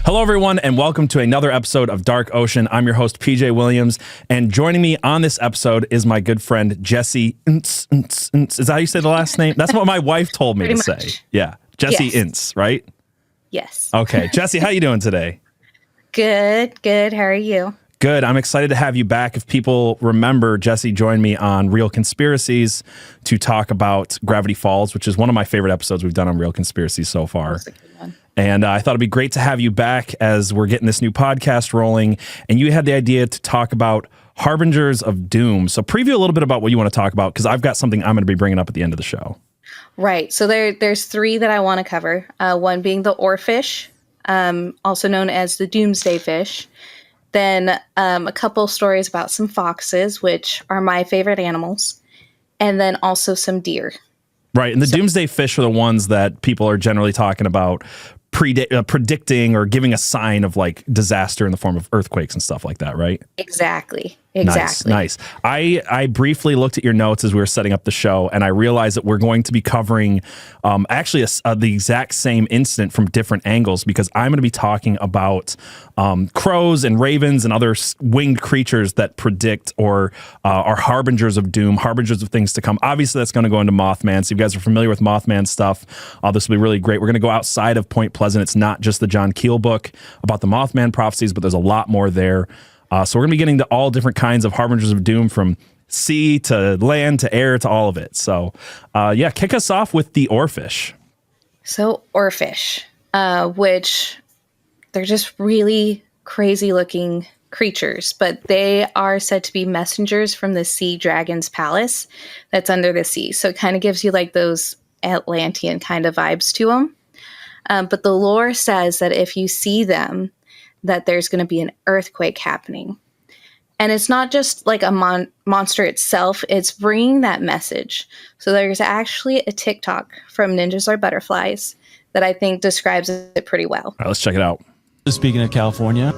Hello, everyone, and welcome to another episode of Dark Ocean. I'm your host, PJ Williams, and joining me on this episode is my good friend, Jehssye Ince. Is that how you say the last name? That's what my wife told me to say. Yeah, Jehssye Ince, right? Yes. Okay, Jehssye, how you doing today? Good. How are you? Good. I'm excited to have you back. If people remember, Jehssye joined me on Real Conspiracies to talk about Gravity Falls, which is one of my favorite episodes we've done on Real Conspiracies so far. That's a good one. And I thought it'd be great to have you back as we're getting this new podcast rolling. And you had the idea to talk about Harbingers of Doom. So preview a little bit about what you want to talk about, because I've got something I'm going to be bringing up at the end of the show. Right. So there's three that I want to cover. One being the oarfish, also known as the doomsday fish. Then a couple stories about some foxes, which are my favorite animals. And then also some deer. Right. And the doomsday fish are the ones that people are generally talking about predicting or giving a sign of like disaster in the form of earthquakes and stuff like that, right? Exactly. Nice. I briefly looked at your notes as we were setting up the show, and I realized that we're going to be covering actually the exact same incident from different angles, because I'm going to be talking about crows and ravens and other winged creatures that predict or are harbingers of doom, harbingers of things to come. Obviously, that's going to go into Mothman. So if you guys are familiar with Mothman stuff, this will be really great. We're going to go outside of Point Pleasant. It's not just the John Keel book about the Mothman prophecies, but there's a lot more there. So we're going to be getting to all different kinds of harbingers of doom, from sea to land to air to all of it. So, kick us off with the oarfish. So oarfish, which they're just really crazy looking creatures, but they are said to be messengers from the sea dragon's palace that's under the sea. So it kind of gives you like those Atlantean kind of vibes to them. But the lore says that if you see them, that there's going to be an earthquake happening. And it's not just like a monster itself, it's bringing that message. So there's actually a TikTok from Ninjas Are Butterflies that I think describes it pretty well. All right, let's check it out. Speaking of California,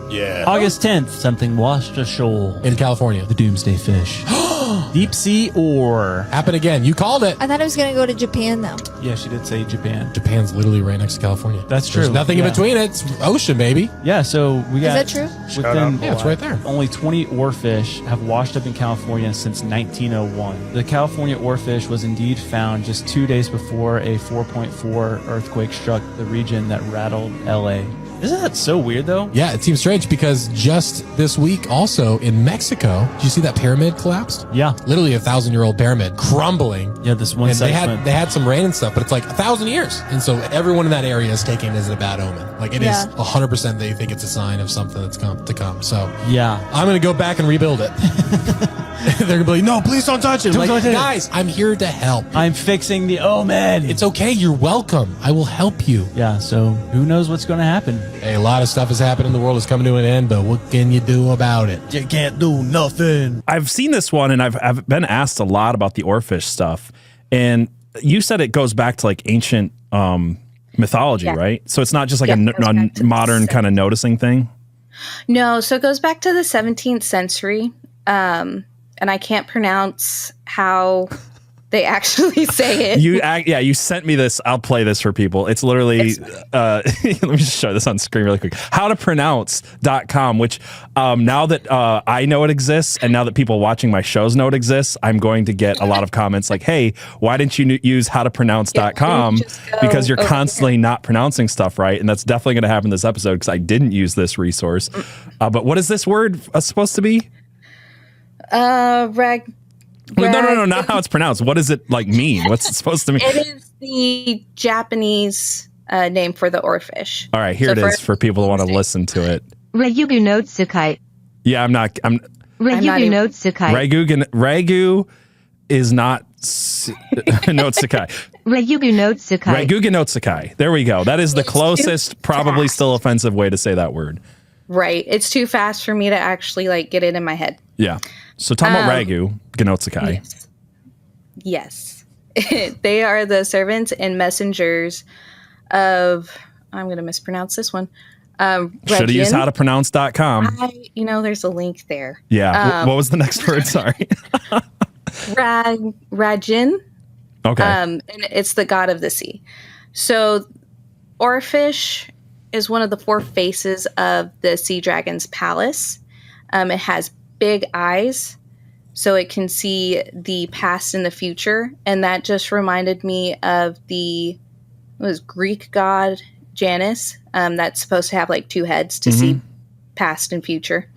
August 10th, something washed ashore in California. The doomsday fish. Deep sea or Happen again. You called it. I thought I was going to go to Japan, though. Yeah, she did say Japan. Japan's literally right next to California. That's true. There's nothing in between it. It's ocean, baby. Yeah, so we got... Is that true? Yeah, it's right there. Only 20 oarfish have washed up in California since 1901. The California oarfish was indeed found just 2 days before a 4.4 earthquake struck the region that rattled LA. Isn't that so weird, though? Yeah, it seems strange because just this week also in Mexico, did you see that pyramid collapsed? Yeah. Literally a 1,000-year-old pyramid crumbling. Yeah, this one And segment. they had some rain and stuff, but it's like 1,000 years. And so everyone in that area is taking it as a bad omen. Like it is 100% they think it's a sign of something that's to come. So yeah. I'm going to go back and rebuild it. They're going to be like, no, please don't touch it. Like, guys, I'm here to help. I'm fixing the omen. It's okay. You're welcome. I will help you. Yeah, so who knows what's going to happen? Hey, a lot of stuff has happened in the world. Is coming to an end, but what can you do about it? You can't do nothing. I've seen this one, and I've been asked a lot about the oarfish stuff. And you said it goes back to like ancient mythology, right? So it's not just like a modern kind of noticing thing? No, so it goes back to the 17th century. And I can't pronounce how they actually say it. You sent me this. I'll play this for people. It's literally, let me just show this on screen really quick. Howtopronounce.com, which now that I know it exists, and now that people watching my shows know it exists, I'm going to get a lot of comments like, hey, why didn't you use howtopronounce.com? Because you're constantly not pronouncing stuff right. And that's definitely going to happen this episode because I didn't use this resource. But what is this word supposed to be? No, not how it's pronounced. What does it like mean? What's it supposed to mean? It is the Japanese name for the oarfish. All right, here it is for people who want to listen to it. Ragu no Tsukai. Yeah, I'm not Ragu no Tsukai. Ragu is not no Tsukai. Ragu no Tsukai. Ragu no Tsukai. There we go. That is the closest, probably still offensive way to say that word. Right. It's too fast for me to actually like get it in my head. Yeah. So talking about Ragu, Genotsukai. Yes. They are the servants and messengers of, I'm going to mispronounce this one. Should have used howtopronounce.com. There's a link there. Yeah. What was the next word? Sorry. Rajin. Okay. And it's the god of the sea. So oarfish is one of the 4 faces of the sea dragon's palace. It has big eyes, so it can see the past and the future. And that just reminded me of the Greek god Janus, that's supposed to have like 2 heads to see past and future.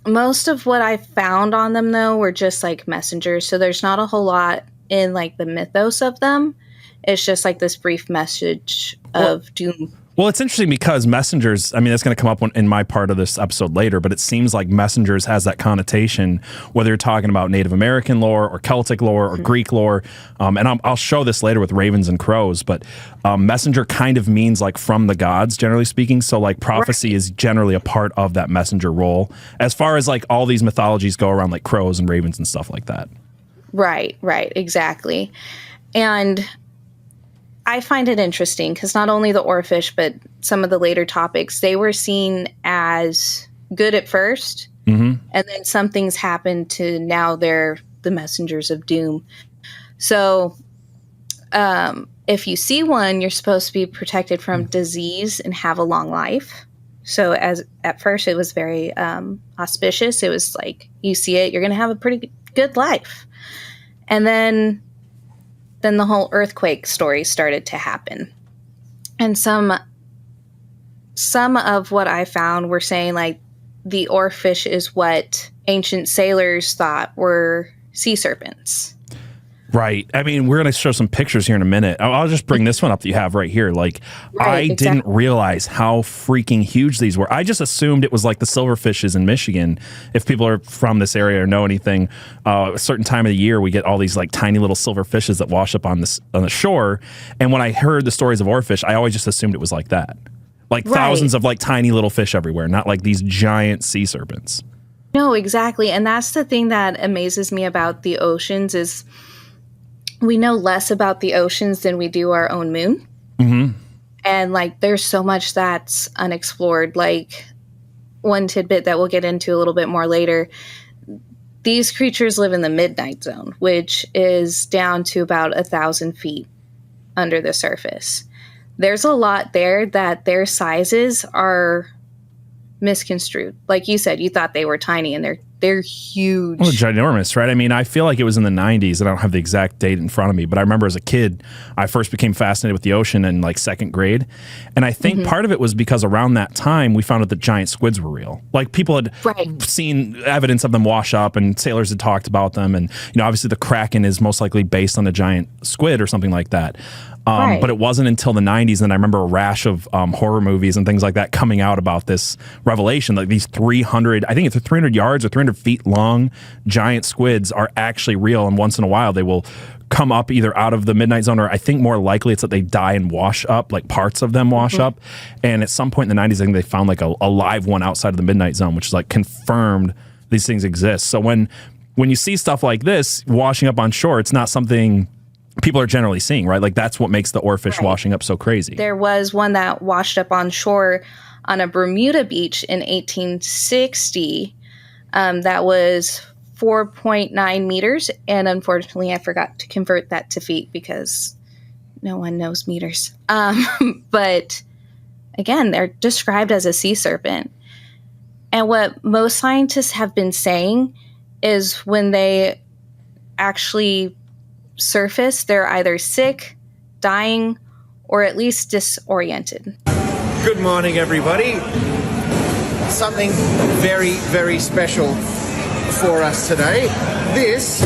Most of what I found on them, though, were just like messengers. So there's not a whole lot in like the mythos of them. It's just like this brief message of doom. Well, it's interesting because messengers, I mean, that's going to come up in my part of this episode later, but it seems like messengers has that connotation, whether you're talking about Native American lore or Celtic lore or Greek lore. And I'll show this later with ravens and crows, but messenger kind of means like from the gods, generally speaking. So like prophecy is generally a part of that messenger role, as far as like all these mythologies go around like crows and ravens and stuff like that. Right, exactly. And I find it interesting because not only the oarfish, but some of the later topics, they were seen as good at first, and then some things happened to now they're the messengers of doom. So if you see one, you're supposed to be protected from disease and have a long life. So as at first it was very auspicious. It was like, you see it, you're going to have a pretty good life. And then the whole earthquake story started to happen. And some of what I found were saying like the oarfish is what ancient sailors thought were sea serpents. Right. I mean, we're going to show some pictures here in a minute. I'll just bring this one up that you have right here. Like, didn't realize how freaking huge these were. I just assumed it was like the silverfishes in Michigan. If people are from this area or know anything, a certain time of the year, we get all these like tiny little silver fishes that wash up on the shore. And when I heard the stories of oarfish, I always just assumed it was like that. Like thousands of like tiny little fish everywhere, not like these giant sea serpents. No, exactly. And that's the thing that amazes me about the oceans is we know less about the oceans than we do our own moon. And like, there's so much that's unexplored. Like one tidbit that we'll get into a little bit more later, these creatures live in the midnight zone, which is down to about 1,000 feet under the surface. There's a lot there that their sizes are misconstrued. Like you said, you thought they were tiny, and they're huge. Well, ginormous, right? I mean, I feel like it was in the 90s, and I don't have the exact date in front of me, but I remember as a kid, I first became fascinated with the ocean in like 2nd grade. And I think part of it was because around that time, we found out that giant squids were real. Like people had seen evidence of them wash up, and sailors had talked about them. And, you know, obviously the Kraken is most likely based on a giant squid or something like that. But it wasn't until the 90s, and I remember a rash of horror movies and things like that coming out about this revelation. Like these 300, I think it's 300 yards or 300 feet long giant squids are actually real, and once in a while they will come up either out of the midnight zone, or I think more likely it's that they die and wash up, like parts of them wash up. And at some point in the 90s, I think they found like a live one outside of the midnight zone, which is like confirmed these things exist. So when you see stuff like this washing up on shore, it's not something people are generally seeing, right? Like that's what makes the oarfish washing up so crazy. There was one that washed up on shore on a Bermuda beach in 1860 that was 4.9 meters. And unfortunately, I forgot to convert that to feet because no one knows meters. But again, they're described as a sea serpent. And what most scientists have been saying is when they actually surface, they're either sick, dying, or at least disoriented. Good morning, everybody. Something very, very special for us today. This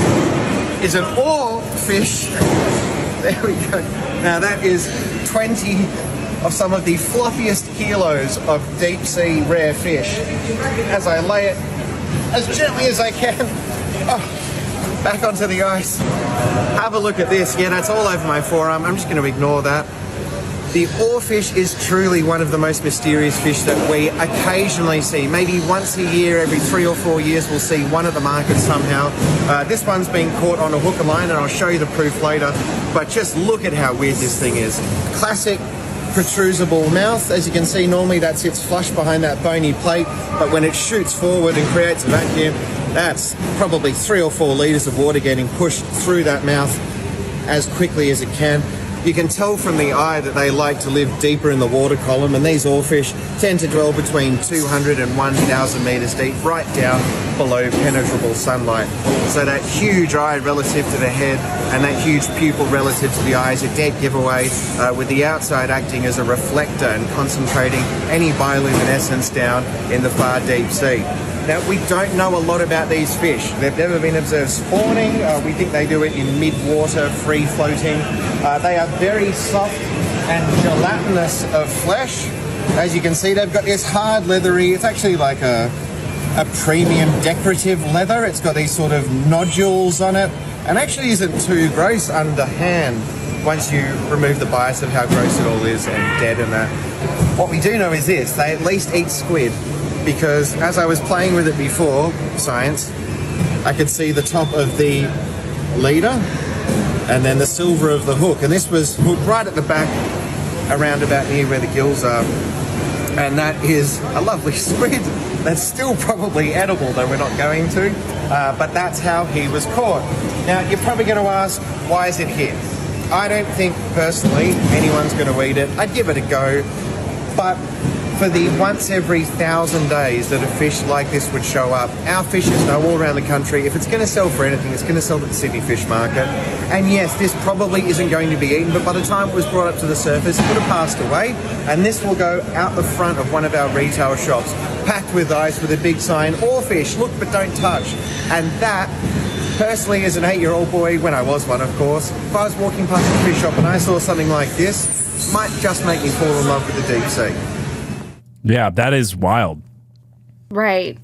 is an oarfish. There we go. Now that is 20 of some of the floppiest kilos of deep sea rare fish. As I lay it as gently as I can, back onto the ice. Have a look at this. Yeah, that's all over my forearm. I'm just going to ignore that. The oarfish is truly one of the most mysterious fish that we occasionally see. Maybe once a year, every 3 or 4 years, we'll see one at the market somehow. This one's been caught on a hook and line, and I'll show you the proof later. But just look at how weird this thing is. Classic protrusible mouth. As you can see, normally that sits flush behind that bony plate, but when it shoots forward and creates a vacuum, that's probably 3 or 4 liters of water getting pushed through that mouth as quickly as it can. You can tell from the eye that they like to live deeper in the water column, and these oarfish tend to dwell between 200 and 1,000 meters deep, right down below penetrable sunlight. So that huge eye relative to the head and that huge pupil relative to the eye is a dead giveaway, with the outside acting as a reflector and concentrating any bioluminescence down in the far deep sea. Now, we don't know a lot about these fish. They've never been observed spawning. We think they do it in mid-water, free-floating. They are very soft and gelatinous of flesh. As you can see, they've got this hard, leathery, it's actually like a premium decorative leather. It's got these sort of nodules on it, and actually isn't too gross underhand once you remove the bias of how gross it all is and dead and that. What we do know is this: they at least eat squid, because as I was playing with it before, science, I could see the top of the leader and then the silver of the hook, and this was hooked right at the back around about near where the gills are, and that is a lovely squid that's still probably edible, though we're not going to, but that's how he was caught. Now, you're probably going to ask, why is it here? I don't think personally anyone's going to eat it. I'd give it a go, but for the once every 1,000 days that a fish like this would show up, our fishers know all around the country, if it's going to sell for anything, it's going to sell to the Sydney fish market. And yes, this probably isn't going to be eaten, but by the time it was brought up to the surface, it would have passed away. And this will go out the front of one of our retail shops, packed with ice with a big sign, "Oarfish, look but don't touch." And that, personally, as an 8-year-old boy, when I was one, of course, if I was walking past a fish shop and I saw something like this, might just make me fall in love with the deep sea. Yeah, that is wild. Right.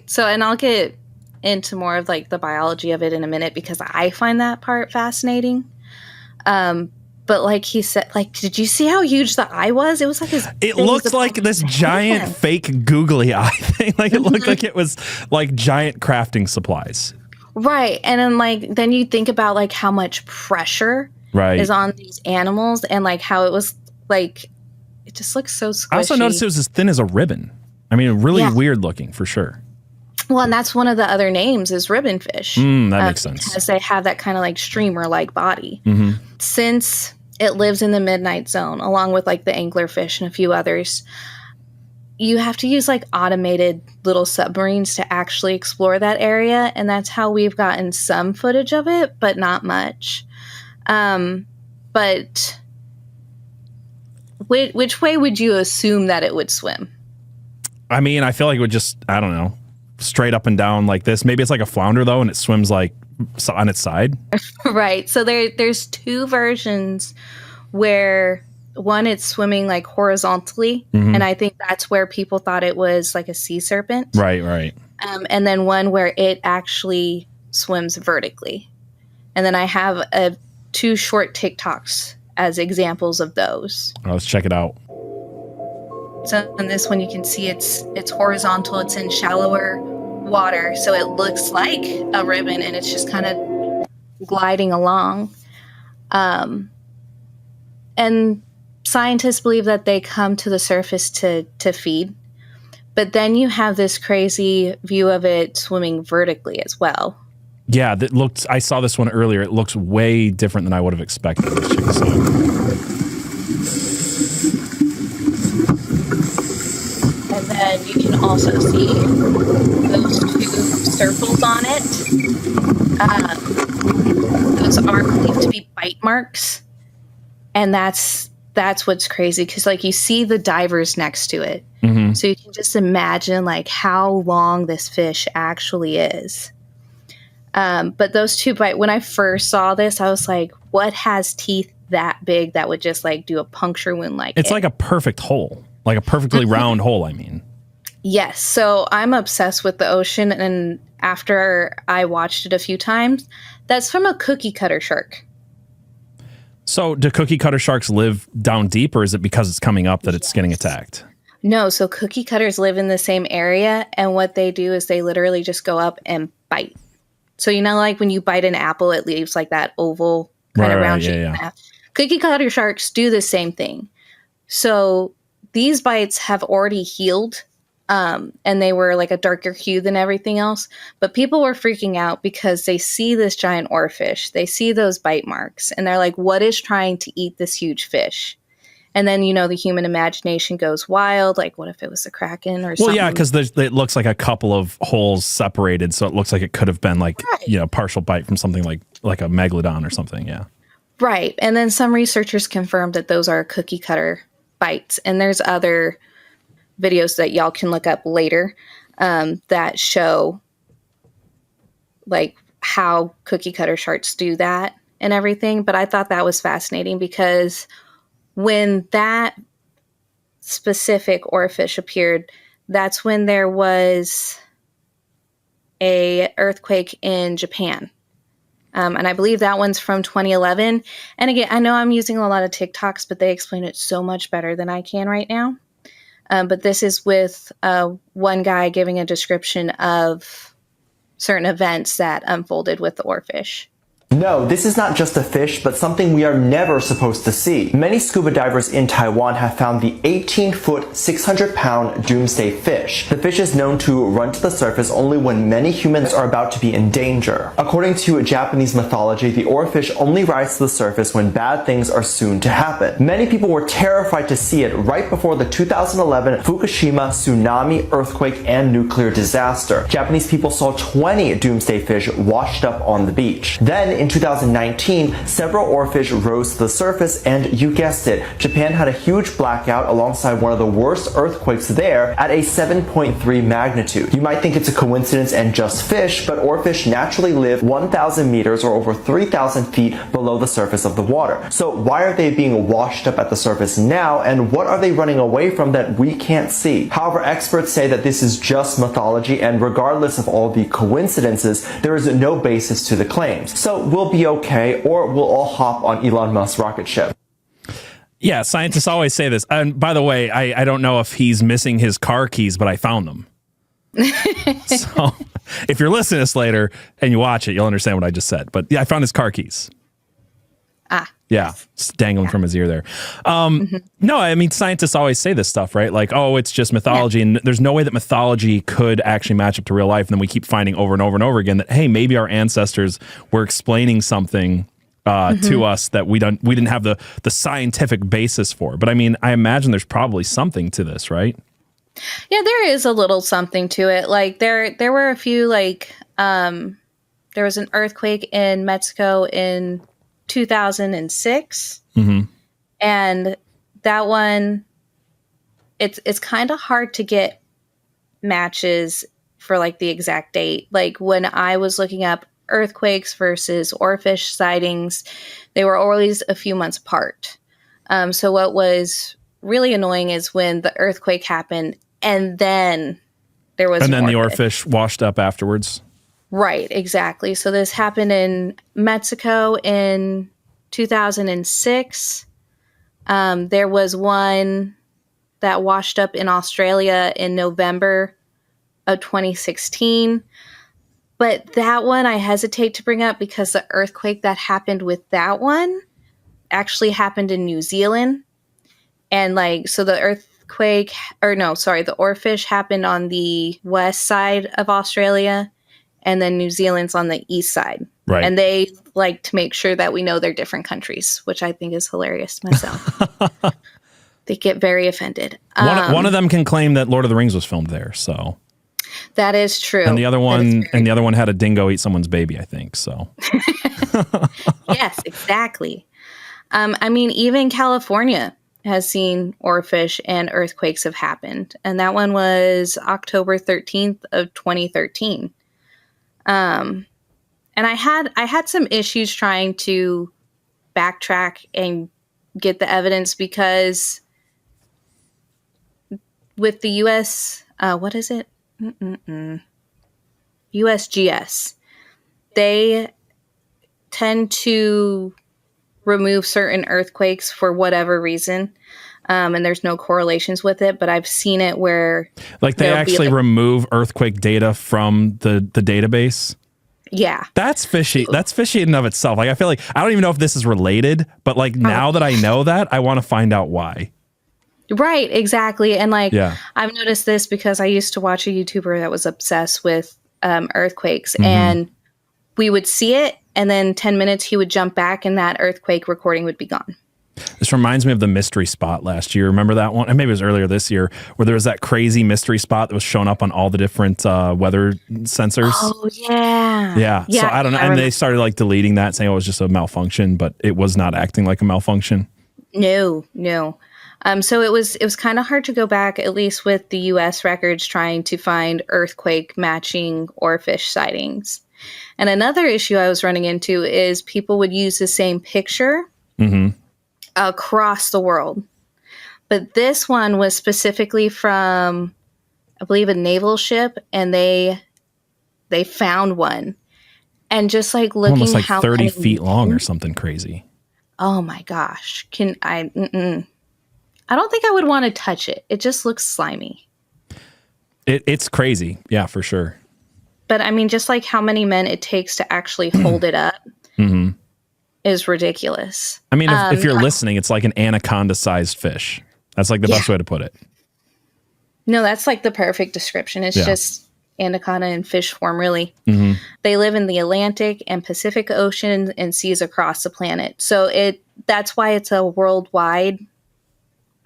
So, and I'll get into more of like the biology of it in a minute, because I find that part fascinating. But like he said, like, did you see how huge the eye was? It was like it looked like this giant fake googly eye thing. Like it looked like it was like giant crafting supplies. Right. And then you think about like how much pressure is on these animals, and like how it was like, it just looks so squishy. I also noticed it was as thin as a ribbon. I mean, really weird looking for sure. Well, and that's one of the other names is ribbon fish. That makes sense. Because they have that kind of like streamer-like body. Mm-hmm. Since it lives in the midnight zone, along with like the anglerfish and a few others, you have to use like automated little submarines to actually explore that area. And that's how we've gotten some footage of it, but not much. But which way would you assume that it would swim? I mean, I feel like it would just, I don't know, straight up and down like this. Maybe it's like a flounder though, and it swims like on its side. Right. So there's two versions where one, it's swimming like horizontally. Mm-hmm. And I think that's where people thought it was like a sea serpent. Right. And then one where it actually swims vertically. And then I have two short TikToks as examples of those. Let's check it out. So in this one, you can see it's horizontal. It's in shallower water, so it looks like a ribbon, and it's just kind of gliding along. And scientists believe that they come to the surface to feed, but then you have this crazy view of it swimming vertically as well. Yeah, that looked. I saw this one earlier. It looks way different than I would have expected. And then you can also see those two circles on it. Those are believed to be bite marks, and that's what's crazy, because like you see the divers next to it, so you can just imagine like how long this fish actually is. But those two bite, when I first saw this, I was like, what has teeth that big that would just like do a puncture wound like it's like a perfect hole, like a perfectly round hole, I mean. Yes. So I'm obsessed with the ocean, and after I watched it a few times, that's from a cookie cutter shark. So do cookie cutter sharks live down deep, or is it because it's coming up that it's getting attacked? No, so cookie cutters live in the same area, and what they do is they literally just go up and bite. So, you know, like when you bite an apple, it leaves like that oval kind of round shape. Yeah. Cookie cutter sharks do the same thing. So these bites have already healed And they were like a darker hue than everything else. But people were freaking out because they see this giant oarfish. They see those bite marks. And they're like, what is trying to eat this huge fish? And then, the human imagination goes wild. Like, what if it was a kraken or something? Well, yeah, because it looks like a couple of holes separated. So it looks like it could have been like, partial bite from something like a megalodon or something. Yeah. Right. And then some researchers confirmed that those are cookie cutter bites. And there's other videos that y'all can look up later that show like how cookie cutter sharks do that and everything. But I thought that was fascinating because when that specific oarfish appeared, that's when there was a earthquake in Japan. And I believe that one's from 2011. And again, I know I'm using a lot of TikToks, but they explain it so much better than I can right now. But this is with one guy giving a description of certain events that unfolded with the oarfish. No, this is not just a fish, but something we are never supposed to see. Many scuba divers in Taiwan have found the 18-foot, 600-pound doomsday fish. The fish is known to run to the surface only when many humans are about to be in danger. According to Japanese mythology, the oarfish only rises to the surface when bad things are soon to happen. Many people were terrified to see it right before the 2011 Fukushima tsunami, earthquake, and nuclear disaster. Japanese people saw 20 doomsday fish washed up on the beach. Then, in 2019, several oarfish rose to the surface, and you guessed it, Japan had a huge blackout alongside one of the worst earthquakes there at a 7.3 magnitude. You might think it's a coincidence and just fish, but oarfish naturally live 1,000 meters or over 3,000 feet below the surface of the water. So why are they being washed up at the surface now, and what are they running away from that we can't see? However, experts say that this is just mythology, and regardless of all the coincidences, there is no basis to the claims. So we'll be okay, or we'll all hop on Elon Musk's rocket ship. Yeah, scientists always say this. And by the way, I don't know if he's missing his car keys, but I found them. So if you're listening to this later and you watch it, you'll understand what I just said. But yeah, I found his car keys. Yeah, just dangling from his ear there. No, I mean, scientists always say this stuff, right? Like, oh, it's just mythology. And there's no way that mythology could actually match up to real life. And then we keep finding over and over and over again that, hey, maybe our ancestors were explaining something to us that we didn't have the scientific basis for. But I mean, I imagine there's probably something to this, right? Yeah, there is a little something to it. Like there were a few, like there was an earthquake in Mexico in 2006. And that one, it's kind of hard to get matches for like the exact date. Like when I was looking up earthquakes versus oarfish sightings, they were always a few months apart. So what was really annoying is when the earthquake happened and then there was the oarfish washed up afterwards. Right, exactly. So this happened in Mexico in 2006. There was one that washed up in Australia in November of 2016. But that one I hesitate to bring up because the earthquake that happened with that one actually happened in New Zealand. And so the the oarfish happened on the west side of Australia, and then New Zealand's on the east side. Right. And they like to make sure that we know they're different countries, which I think is hilarious myself. They get very offended. One of them can claim that Lord of the Rings was filmed there, so that is true. And the other one had a dingo eat someone's baby, I think. So yes, exactly. I mean, even California has seen oarfish and earthquakes have happened, and that one was October 13th of 2013. And I had some issues trying to backtrack and get the evidence because with the U.S., what is it? USGS, they tend to remove certain earthquakes for whatever reason. And there's no correlations with it, but I've seen it where they actually remove earthquake data from the database. Yeah. That's fishy. That's fishy in and of itself. Like, I feel like I don't even know if this is related, but now that I know that, I want to find out why. Right, exactly. And like, Yeah. I've noticed this because I used to watch a YouTuber that was obsessed with earthquakes, Mm-hmm. and we would see it, and then 10 minutes he would jump back and that earthquake recording would be gone. This reminds me of the mystery spot last year. Remember that one? And maybe it was earlier this year, where there was that crazy mystery spot that was showing up on all the different weather sensors. Oh, yeah. Yeah. So I don't know. And they started like deleting that, saying it was just a malfunction, but it was not acting like a malfunction. No. So it was kind of hard to go back, at least with the U.S. records, trying to find earthquake matching oarfish sightings. And another issue I was running into is people would use the same picture across the world. But this one was specifically from, I believe, a naval ship, and they found one. And just like looking almost like how 30 feet long or something crazy. Oh my gosh. I don't think I would want to touch it. It just looks slimy. It's crazy. Yeah, for sure. But I mean, just like how many men it takes to actually hold it up is ridiculous. I mean, if you're listening, it's like an anaconda-sized fish. That's like the best way to put it. No, that's like the perfect description. It's just anaconda in fish form, really. Mm-hmm. They live in the Atlantic and Pacific Oceans and seas across the planet. So that's why it's a worldwide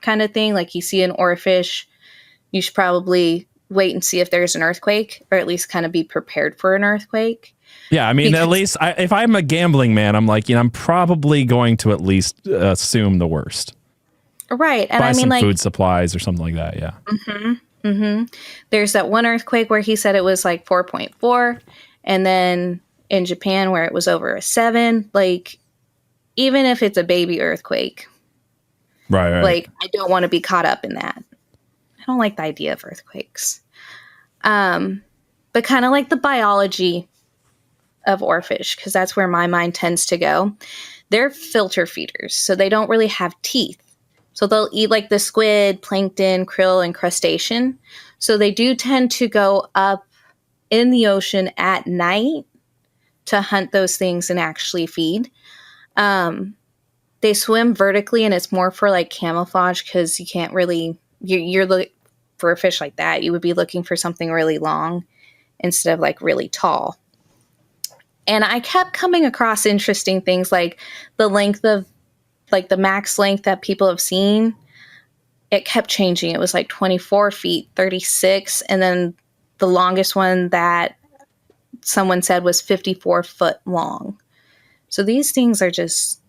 kind of thing. Like you see an oarfish, you should probably wait and see if there's an earthquake, or at least kind of be prepared for an earthquake. Yeah, I mean, at least if I'm a gambling man, I'm like, I'm probably going to at least assume the worst. Right. And buy I mean, some like food supplies or something like that. Yeah. There's that one earthquake where he said it was like 4.4, and then in Japan where it was over a 7. Like, even if it's a baby earthquake, right. Like, I don't want to be caught up in that. I don't like the idea of earthquakes. But kind of like the biology of oarfish, because that's where my mind tends to go. They're filter feeders, so they don't really have teeth. So they'll eat like the squid, plankton, krill, and crustacean. So they do tend to go up in the ocean at night to hunt those things and actually feed. They swim vertically, and it's more for like camouflage, because you can't really, you're looking for a fish like that, you would be looking for something really long instead of like really tall. And I kept coming across interesting things, like the length of, like the max length that people have seen. It kept changing. It was like 24 feet, 36. And then the longest one that someone said was 54 foot long. So these things are just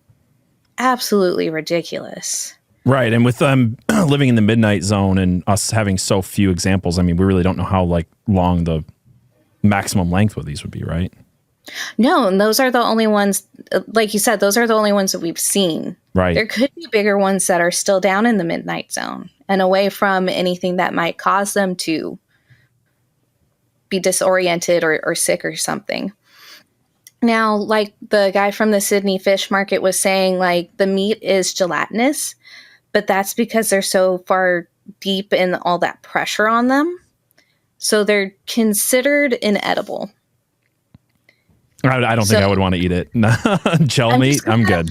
absolutely ridiculous. Right. And with living in the midnight zone and us having so few examples, I mean, we really don't know how long the maximum length of these would be, right? No, and those are the only ones, like you said, those are the only ones that we've seen. Right. There could be bigger ones that are still down in the midnight zone and away from anything that might cause them to be disoriented or sick or something. Now, like the guy from the Sydney fish market was saying, like the meat is gelatinous, but that's because they're so far deep in all that pressure on them. So they're considered inedible. I don't think I would want to eat it. Gel meat, I'm good.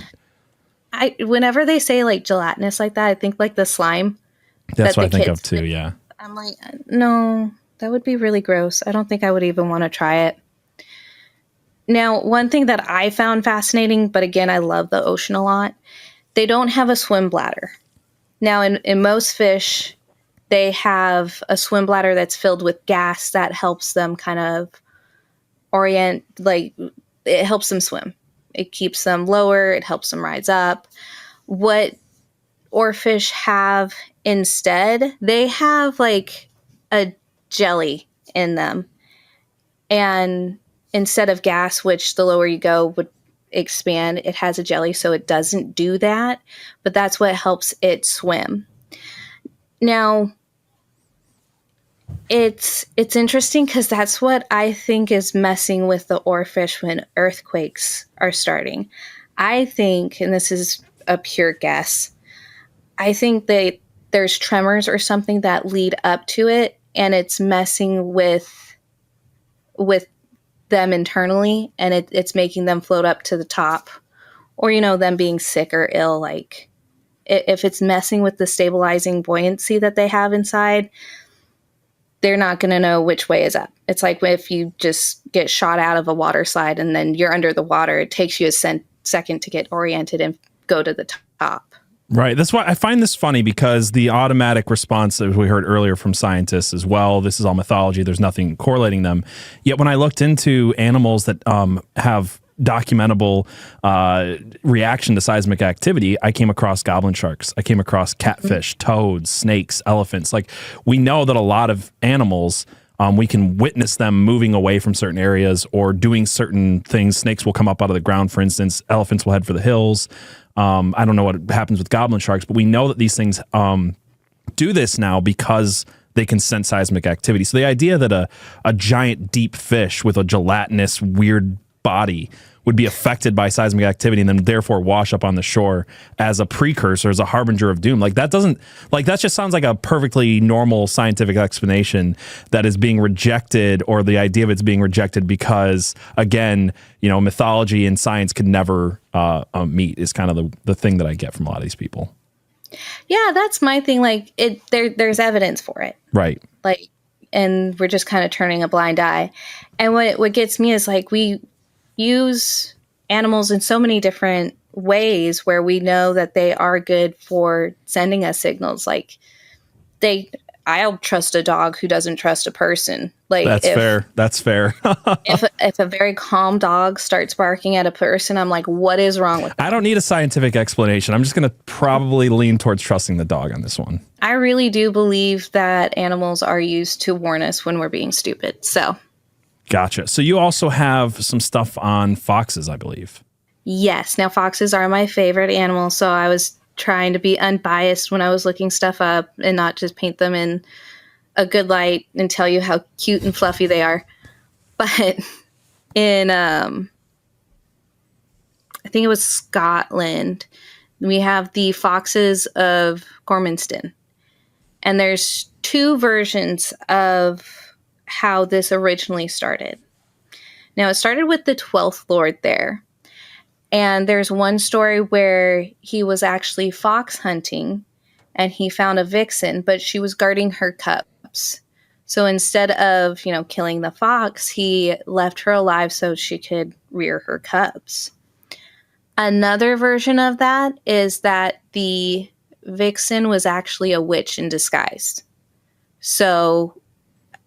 Whenever they say like gelatinous like that, I think like the slime. That's what I think of too, yeah. I'm like, no, that would be really gross. I don't think I would even want to try it. Now, one thing that I found fascinating, but again, I love the ocean a lot, they don't have a swim bladder. Now, in most fish, they have a swim bladder that's filled with gas that helps them kind of orient, like it helps them swim. It keeps them lower. It helps them rise up. What oarfish have instead, they have like a jelly in them. And instead of gas, which the lower you go would expand, it has a jelly, so it doesn't do that. But that's what helps it swim. Now, it's interesting because that's what I think is messing with the oarfish when earthquakes are starting. I think, and this is a pure guess, I think that there's tremors or something that lead up to it, and it's messing with them internally, and it's making them float up to the top, or them being sick or ill, like if it's messing with the stabilizing buoyancy that they have inside, they're not going to know which way is up. It's like if you just get shot out of a water slide and then you're under the water, it takes you a second to get oriented and go to the top. Right. That's why I find this funny, because the automatic response that we heard earlier from scientists as well, this is all mythology, there's nothing correlating them. Yet when I looked into animals that have documentable reaction to seismic activity, I came across goblin sharks. I came across catfish, toads, snakes, elephants. Like, we know that a lot of animals, we can witness them moving away from certain areas or doing certain things. Snakes will come up out of the ground, for instance. Elephants will head for the hills. I don't know what happens with goblin sharks, but we know that these things do this now because they can sense seismic activity. So the idea that a giant deep fish with a gelatinous weird body would be affected by seismic activity and then therefore wash up on the shore as a precursor, as a harbinger of doom. Like, that just sounds like a perfectly normal scientific explanation that is being rejected, or the idea of it's being rejected because, again, mythology and science could never meet, is kind of the thing that I get from a lot of these people. Yeah, that's my thing. Like, there's evidence for it. Right. Like, and we're just kind of turning a blind eye. And what gets me is, like, we use animals in so many different ways where we know that they are good for sending us signals. Like, I'll trust a dog who doesn't trust a person. Like, That's fair. if a very calm dog starts barking at a person, I'm like, what is wrong with them? I don't need a scientific explanation. I'm just going to probably lean towards trusting the dog on this one. I really do believe that animals are used to warn us when we're being stupid. So. Gotcha. So you also have some stuff on foxes, I believe. Yes. Now, foxes are my favorite animal, so I was trying to be unbiased when I was looking stuff up and not just paint them in a good light and tell you how cute and fluffy they are. But in, I think it was Scotland, we have the foxes of Gormanston. And there's two versions of how this originally started. Now, it started with the 12th Lord there. And there's one story where he was actually fox hunting and he found a vixen, but she was guarding her cubs. So instead of, killing the fox, he left her alive so she could rear her cubs. Another version of that is that the vixen was actually a witch in disguise. So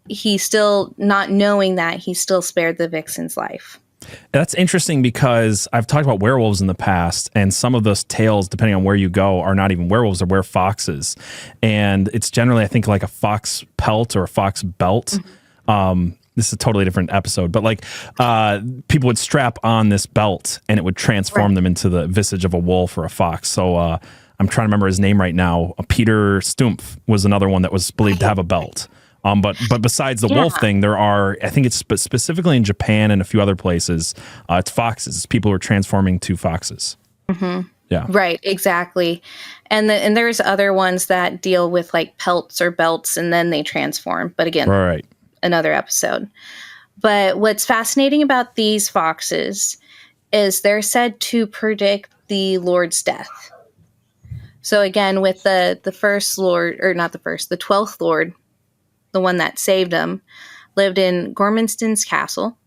he still, not knowing that, he still spared the vixen's life. That's interesting because I've talked about werewolves in the past, and some of those tales, depending on where you go, are not even werewolves, they're werefoxes. And it's generally, I think, like a fox pelt or a fox belt. Mm-hmm. This is a totally different episode, but like people would strap on this belt and it would transform them into the visage of a wolf or a fox. So I'm trying to remember his name right now. Peter Stumpf was another one that was believed to have a belt. But besides the wolf thing, there are, I think it's specifically in Japan and a few other places, it's foxes. It's people who are transforming to foxes. Mm-hmm. Yeah. Right, exactly. And there's other ones that deal with like pelts or belts and then they transform. But again, right. Another episode. But what's fascinating about these foxes is they're said to predict the Lord's death. So again, with the first Lord, or not the first, the 12th Lord, the one that saved him, lived in Gormanston's castle,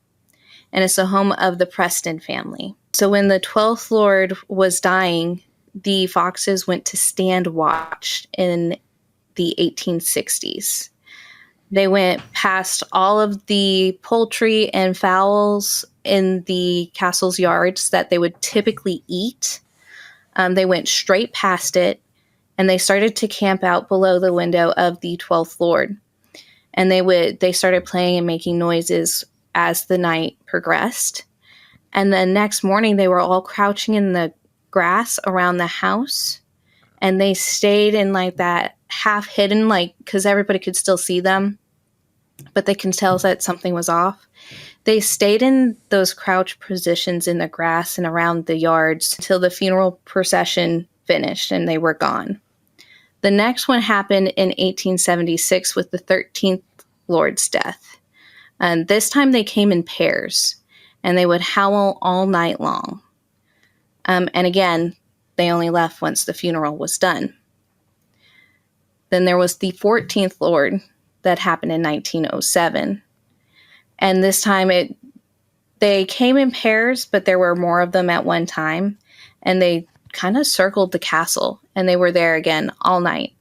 and it's the home of the Preston family. So when the 12th Lord was dying, the foxes went to stand watch in the 1860s. They went past all of the poultry and fowls in the castle's yards that they would typically eat. They went straight past it, and they started to camp out below the window of the 12th Lord. And they started playing and making noises as the night progressed. And the next morning, they were all crouching in the grass around the house. And they stayed in like that half hidden, like, because everybody could still see them, but they can tell that something was off. They stayed in those crouch positions in the grass and around the yards until the funeral procession finished and they were gone. The next one happened in 1876 with the 13th Lord's death. And this time they came in pairs and they would howl all night long. And again, they only left once the funeral was done. Then there was the 14th Lord that happened in 1907. And this time they came in pairs, but there were more of them at one time. And they kind of circled the castle, and they were there again all night.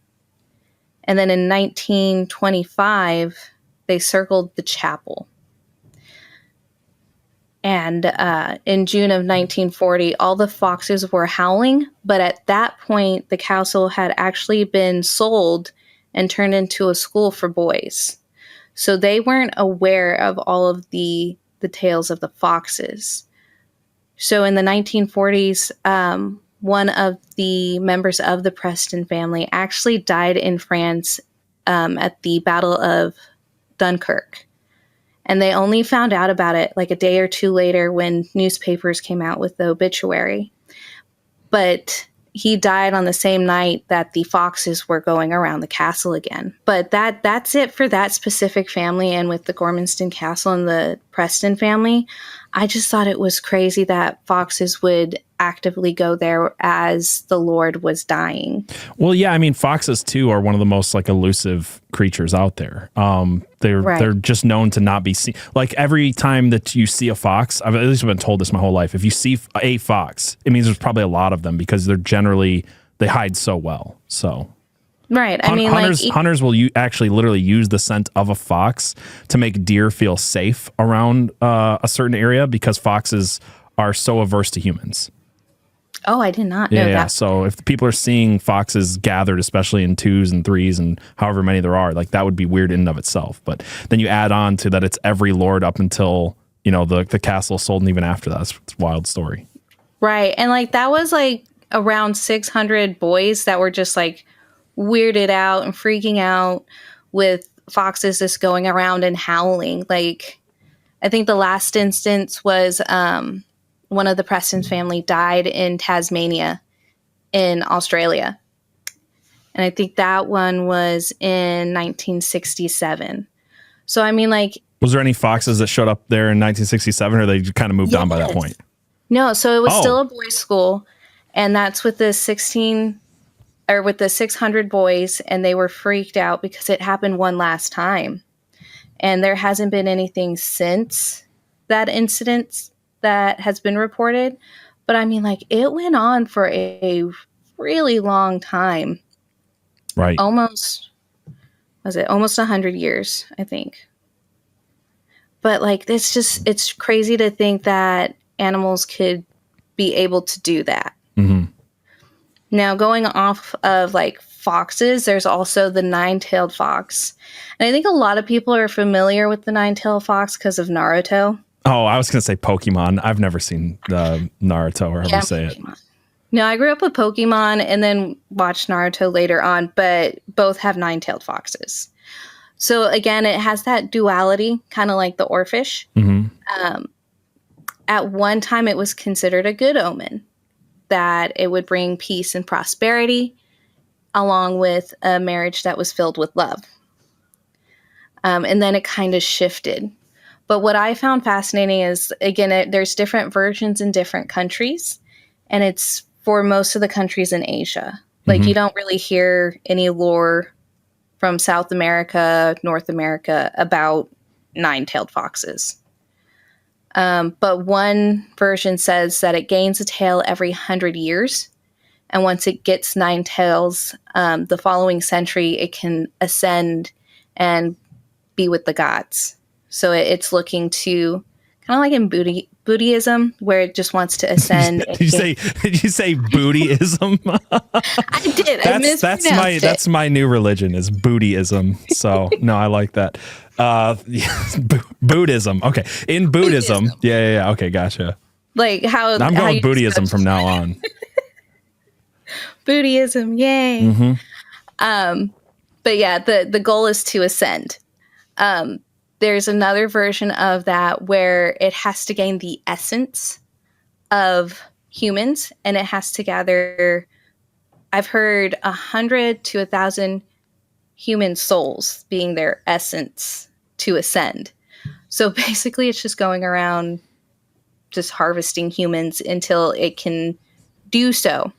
And then in 1925, they circled the chapel. And in June of 1940, all the foxes were howling. But at that point, the castle had actually been sold and turned into a school for boys. So they weren't aware of all of the tales of the foxes. So in the 1940s, one of the members of the Preston family actually died in France at the Battle of Dunkirk. And they only found out about it like a day or two later when newspapers came out with the obituary. But he died on the same night that the foxes were going around the castle again. But that's it for that specific family. And with the Gormanston Castle and the Preston family, I just thought it was crazy that foxes would actively go there as the Lord was dying. Well, yeah, I mean, foxes too are one of the most like elusive creatures out there. They're just known to not be seen. Like every time that you see a fox, I've at least been told this my whole life. If you see a fox, it means there's probably a lot of them because they hide so well. So. Right. I mean, hunters will actually literally use the scent of a fox to make deer feel safe around a certain area because foxes are so averse to humans. Oh, I did not know that. Yeah. So if people are seeing foxes gathered, especially in 2s and 3s and however many there are, like that would be weird in and of itself. But then you add on to that it's every lord up until, the castle sold and even after that. It's a wild story. Right. And like that was like around 600 boys that were just like weirded out and freaking out with foxes just going around and howling. Like I think the last instance was one of the Preston family died in Tasmania in Australia. And I think that one was in 1967. So, I mean, like... Was there any foxes that showed up there in 1967 or they kind of moved on by that point? No, so it was still a boys' school. And that's with the 600 boys. And they were freaked out because it happened one last time. And there hasn't been anything since that incident that has been reported. But I mean, like, it went on for a really long time. Right. Almost 100 years, I think. But like, it's crazy to think that animals could be able to do that. Mm-hmm. Now, going off of like foxes, there's also the nine-tailed fox. And I think a lot of people are familiar with the nine-tailed fox because of Naruto. Oh, I was going to say Pokemon. I've never seen Naruto or however you say Pokemon. No, I grew up with Pokemon and then watched Naruto later on, but both have nine-tailed foxes. So again, it has that duality, kind of like the oarfish. Mm-hmm. At one time, it was considered a good omen, that it would bring peace and prosperity, along with a marriage that was filled with love. And then it kind of shifted. But what I found fascinating is, again, there's different versions in different countries, and it's for most of the countries in Asia. Like, you don't really hear any lore from South America, North America about nine-tailed foxes. But one version says that it gains a tail every 100 years, and once it gets 9 tails, the following century, it can ascend and be with the gods. So it's looking to kind of like in Buddhism, where it just wants to ascend. Did you say Buddhism? I did. That's my new religion is Buddhism. So no, I like that. Buddhism. Okay, in Buddhism. Yeah. Okay, gotcha. Like how I'm going Buddhism from now on. Buddhism, yay! Mm-hmm. But yeah, the goal is to ascend. There's another version of that where it has to gain the essence of humans, and it has to gather, I've heard 100 to 1,000 human souls being their essence to ascend. So basically it's just going around just harvesting humans until it can do so.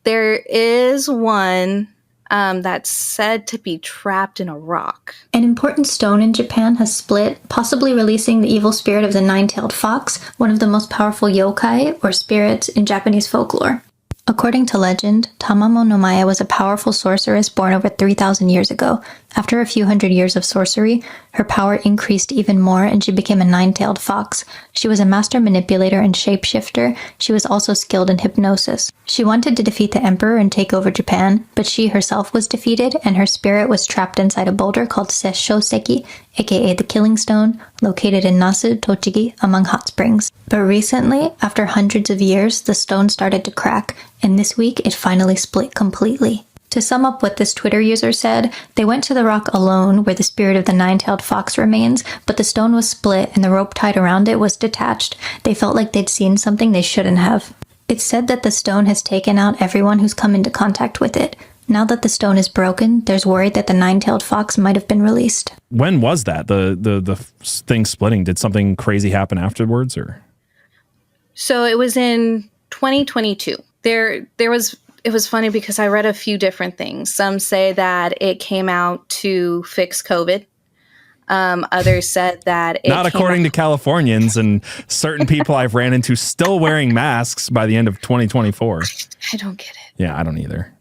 There is one that's said to be trapped in a rock. An important stone in Japan has split, possibly releasing the evil spirit of the nine-tailed fox, one of the most powerful yokai, or spirits, in Japanese folklore. According to legend, Tamamo no Maya was a powerful sorceress born over 3,000 years ago. After a few hundred years of sorcery, her power increased even more and she became a nine-tailed fox. She was a master manipulator and shapeshifter. She was also skilled in hypnosis. She wanted to defeat the emperor and take over Japan, but she herself was defeated and her spirit was trapped inside a boulder called Sessho-seki, aka the Killing Stone, located in Nasu, Tochigi, among hot springs. But recently, after hundreds of years, the stone started to crack, and this week it finally split completely. To sum up what this Twitter user said, they went to the rock alone where the spirit of the nine-tailed fox remains, but the stone was split and the rope tied around it was detached. They felt like they'd seen something they shouldn't have. It's said that the stone has taken out everyone who's come into contact with it. Now that the stone is broken, there's worry that the nine-tailed fox might have been released. When was that? The thing splitting? Did something crazy happen afterwards, or? So it was in 2022. It was funny because I read a few different things. Some say that it came out to fix COVID. Others said that it not according to Californians and certain people I've ran into still wearing masks by the end of 2024. I don't get it. Yeah, I don't either.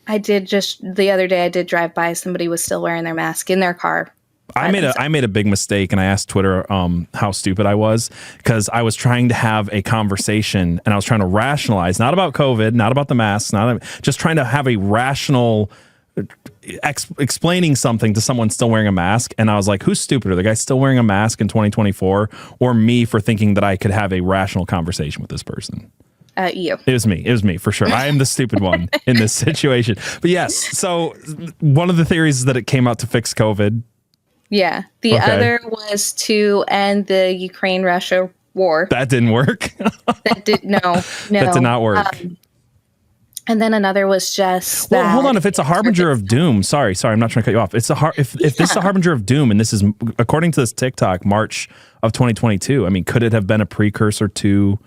The other day I did drive by, somebody was still wearing their mask in their car. I made a big mistake, and I asked Twitter how stupid I was, because I was trying to have a conversation and I was trying to rationalize, not about COVID, not about the masks, just trying to have a rational explaining something to someone still wearing a mask. And I was like, who's stupider, the guy still wearing a mask in 2024 or me for thinking that I could have a rational conversation with this person? You. It was me for sure. I am the stupid one in this situation. But yes, so one of the theories is that it came out to fix COVID. Yeah. The other was to end the Ukraine-Russia war. That didn't work. That did not work. And then another was just well, hold on. If it's a harbinger of doom, sorry, I'm not trying to cut you off. If this is a harbinger of doom, and this is according to this TikTok, March of 2022. I mean, could it have been a precursor to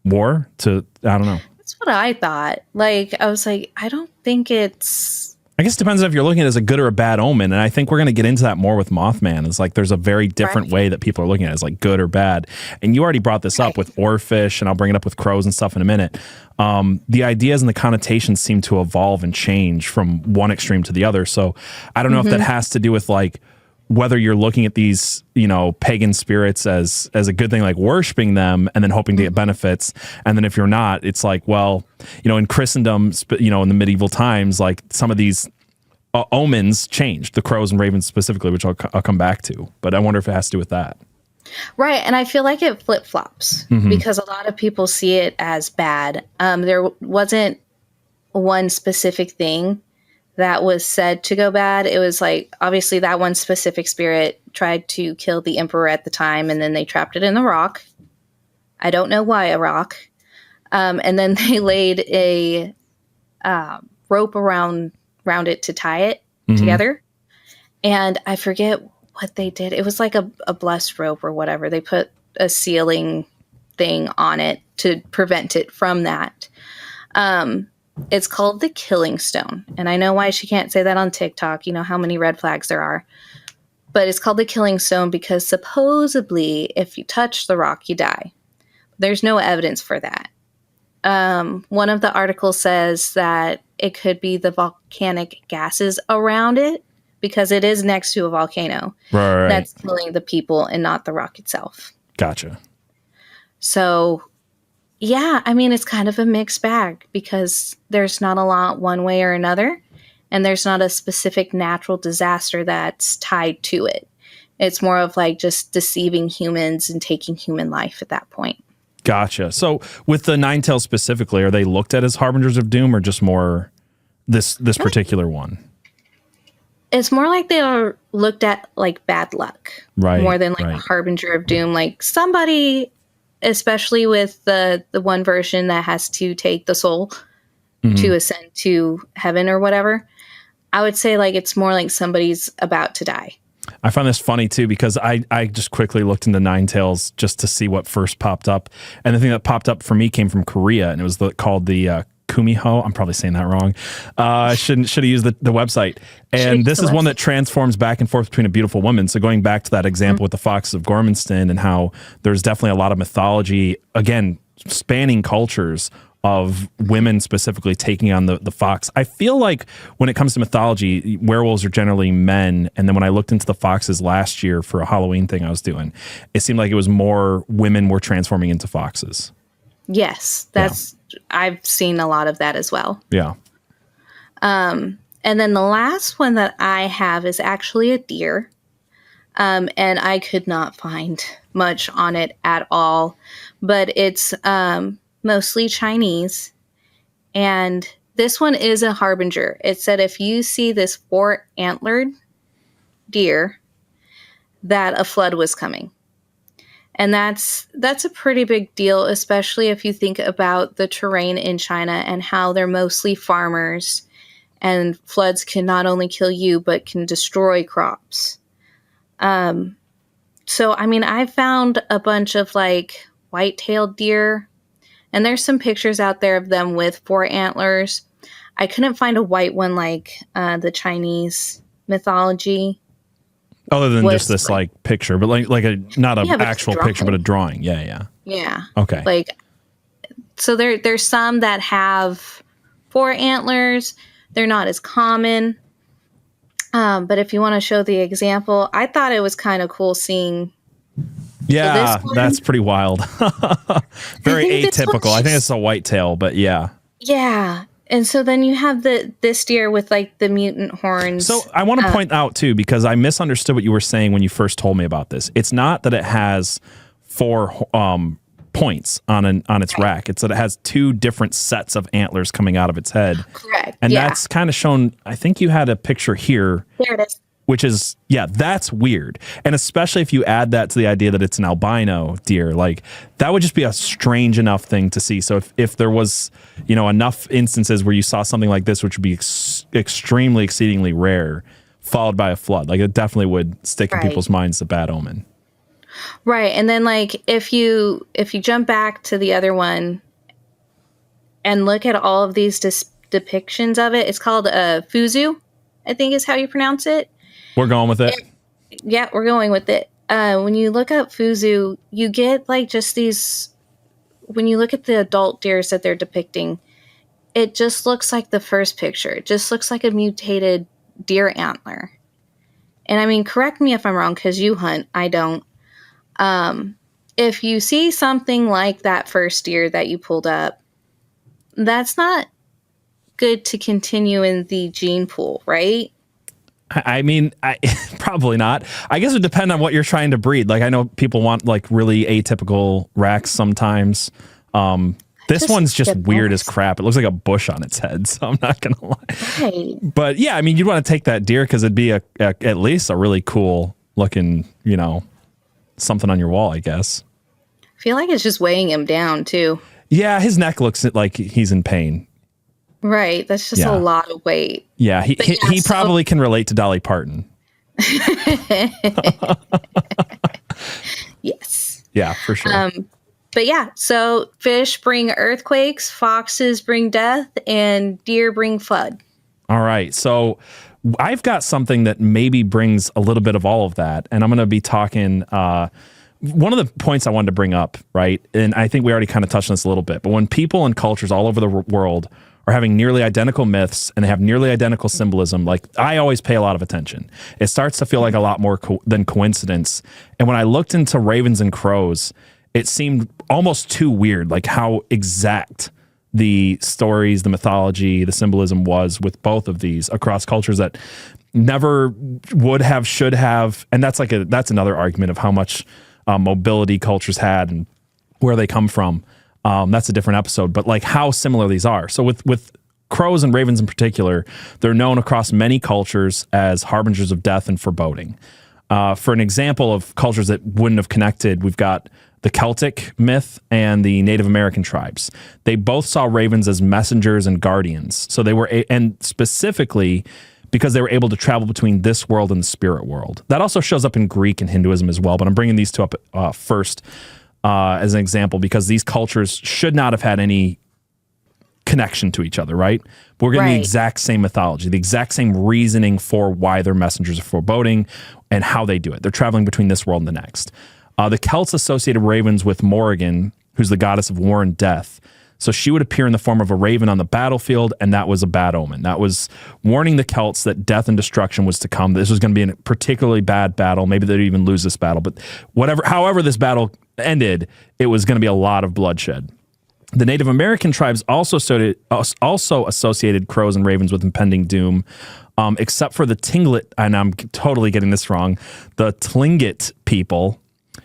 war? I don't know. That's what I thought. Like, I was like, I don't think it's. I guess it depends if you're looking at it as a good or a bad omen. And I think we're going to get into that more with Mothman. It's like there's a very different way that people are looking at it as like good or bad. And you already brought this up with oarfish, and I'll bring it up with crows and stuff in a minute. The ideas and the connotations seem to evolve and change from one extreme to the other. So I don't know if that has to do with like whether you're looking at these, pagan spirits as a good thing, like worshiping them and then hoping to get benefits. And then if you're not, it's like, well, in Christendom, in the medieval times, like some of these omens changed, the crows and ravens specifically, which I'll come back to. But I wonder if it has to do with that. Right. And I feel like it flip-flops because a lot of people see it as bad. There wasn't one specific thing that was said to go bad. It was like, obviously that one specific spirit tried to kill the emperor at the time, and then they trapped it in the rock. I don't know why a rock. And then they laid a rope around it to tie it together. And I forget what they did. It was like a blessed rope or whatever. They put a sealing thing on it to prevent it from that. It's called the Killing Stone. And I know why she can't say that on TikTok. You know how many red flags there are. But it's called the Killing Stone because supposedly if you touch the rock, you die. There's no evidence for that. One of the articles says that it could be the volcanic gases around it because it is next to a volcano. Right. That's killing the people and not the rock itself. Gotcha. So, yeah, I mean, it's kind of a mixed bag because there's not a lot one way or another, and there's not a specific natural disaster that's tied to it. It's more of like just deceiving humans and taking human life at that point. Gotcha. So with the nine tails specifically, are they looked at as harbingers of doom or just more this particular one? It's more like they are looked at like bad luck, right? More than like a harbinger of doom. Like somebody, especially with the one version that has to take the soul to ascend to heaven or whatever. I would say like it's more like somebody's about to die. I find this funny too because I just quickly looked into nine tails just to see what first popped up, and the thing that popped up for me came from Korea, and it was called the Kumiho. I'm probably saying that wrong. Should have used the website. And this is one that transforms back and forth between a beautiful woman. So going back to that example with the foxes of Gormanston and how there's definitely a lot of mythology, again, spanning cultures of women specifically taking on the fox. I feel like when it comes to mythology, werewolves are generally men. And then when I looked into the foxes last year for a Halloween thing I was doing, it seemed like it was more women were transforming into foxes. Yes, I've seen a lot of that as well. Yeah. And then the last one that I have is actually a deer. And I could not find much on it at all, but it's mostly Chinese. And this one is a harbinger. It said if you see this 4-antlered deer, that a flood was coming. And that's a pretty big deal, especially if you think about the terrain in China and how they're mostly farmers, and floods can not only kill you, but can destroy crops. So, I mean, I found a bunch of like white-tailed deer, and there's some pictures out there of them with 4 antlers. I couldn't find a white one like the Chinese mythology. Other than just this like picture, but like a not an actual picture, but a drawing. Yeah. Okay. Like, so there's some that have 4 antlers. They're not as common. But if you want to show the example, I thought it was kind of cool seeing. Yeah, that's pretty wild. Very atypical. I think it's a whitetail, but yeah. Yeah. And so then you have this deer with like the mutant horns. So I want to point out too, because I misunderstood what you were saying when you first told me about this. It's not that it has 4 points on its rack. It's that it has 2 different sets of antlers coming out of its head. Correct. And that's kind of shown. I think you had a picture here. There it is. Which is, that's weird. And especially if you add that to the idea that it's an albino deer, like that would just be a strange enough thing to see. So if there was, enough instances where you saw something like this, which would be extremely, exceedingly rare, followed by a flood, like it definitely would stick in people's minds a bad omen. Right. And then like if you jump back to the other one and look at all of these depictions of it, it's called Fuzu, I think is how you pronounce it. We're going with it. Yeah, we're going with it. When you look up Fuzu, you get like just these, when you look at the adult deers that they're depicting, it just looks like the first picture. It just looks like a mutated deer antler. And I mean, correct me if I'm wrong, because you hunt, I don't. If you see something like that first deer that you pulled up, that's not good to continue in the gene pool, right? I mean, probably not. I guess it would depend on what you're trying to breed. Like I know people want like really atypical racks sometimes. This one's just weird as crap. It looks like a bush on its head, so I'm not gonna lie. Right. But yeah, I mean, you'd want to take that deer because it'd be at least a really cool looking, something on your wall, I guess. I feel like it's just weighing him down too. Yeah, his neck looks like he's in pain. Right. That's just a lot of weight. Yeah, he probably can relate to Dolly Parton. Yes. Yeah, for sure. But yeah, so fish bring earthquakes, foxes bring death, and deer bring flood. All right. So I've got something that maybe brings a little bit of all of that. And I'm going to be talking, one of the points I wanted to bring up, right? And I think we already kind of touched on this a little bit, but when people and cultures all over the world are having nearly identical myths and they have nearly identical symbolism, like I always pay a lot of attention. It starts to feel like a lot more than coincidence. And when I looked into ravens and crows, it seemed almost too weird, like how exact the stories, the mythology, the symbolism was with both of these across cultures that never would have, should have. And that's another argument of how much mobility cultures had and where they come from. That's a different episode, but like how similar these are. So with crows and ravens in particular, they're known across many cultures as harbingers of death and foreboding. For an example of cultures that wouldn't have connected, we've got the Celtic myth and the Native American tribes. They both saw ravens as messengers and guardians. So they were, and specifically because they were able to travel between this world and the spirit world. That also shows up in Greek and Hinduism as well, but I'm bringing these two up first as an example because these cultures should not have had any connection to each other, right? We're getting the exact same mythology, the exact same reasoning for why they're messengers of foreboding and how they do it. They're traveling between this world and the next. The Celts associated ravens with Morrigan, who's the goddess of war and death. So she would appear in the form of a raven on the battlefield, and that was a bad omen. That was warning the Celts that death and destruction was to come. This was going to be a particularly bad battle. Maybe they'd even lose this battle, but however this battle ended, it was going to be a lot of bloodshed. The Native American tribes also associated crows and ravens with impending doom, except for the Tlingit, and I'm totally getting this wrong, the Tlingit people,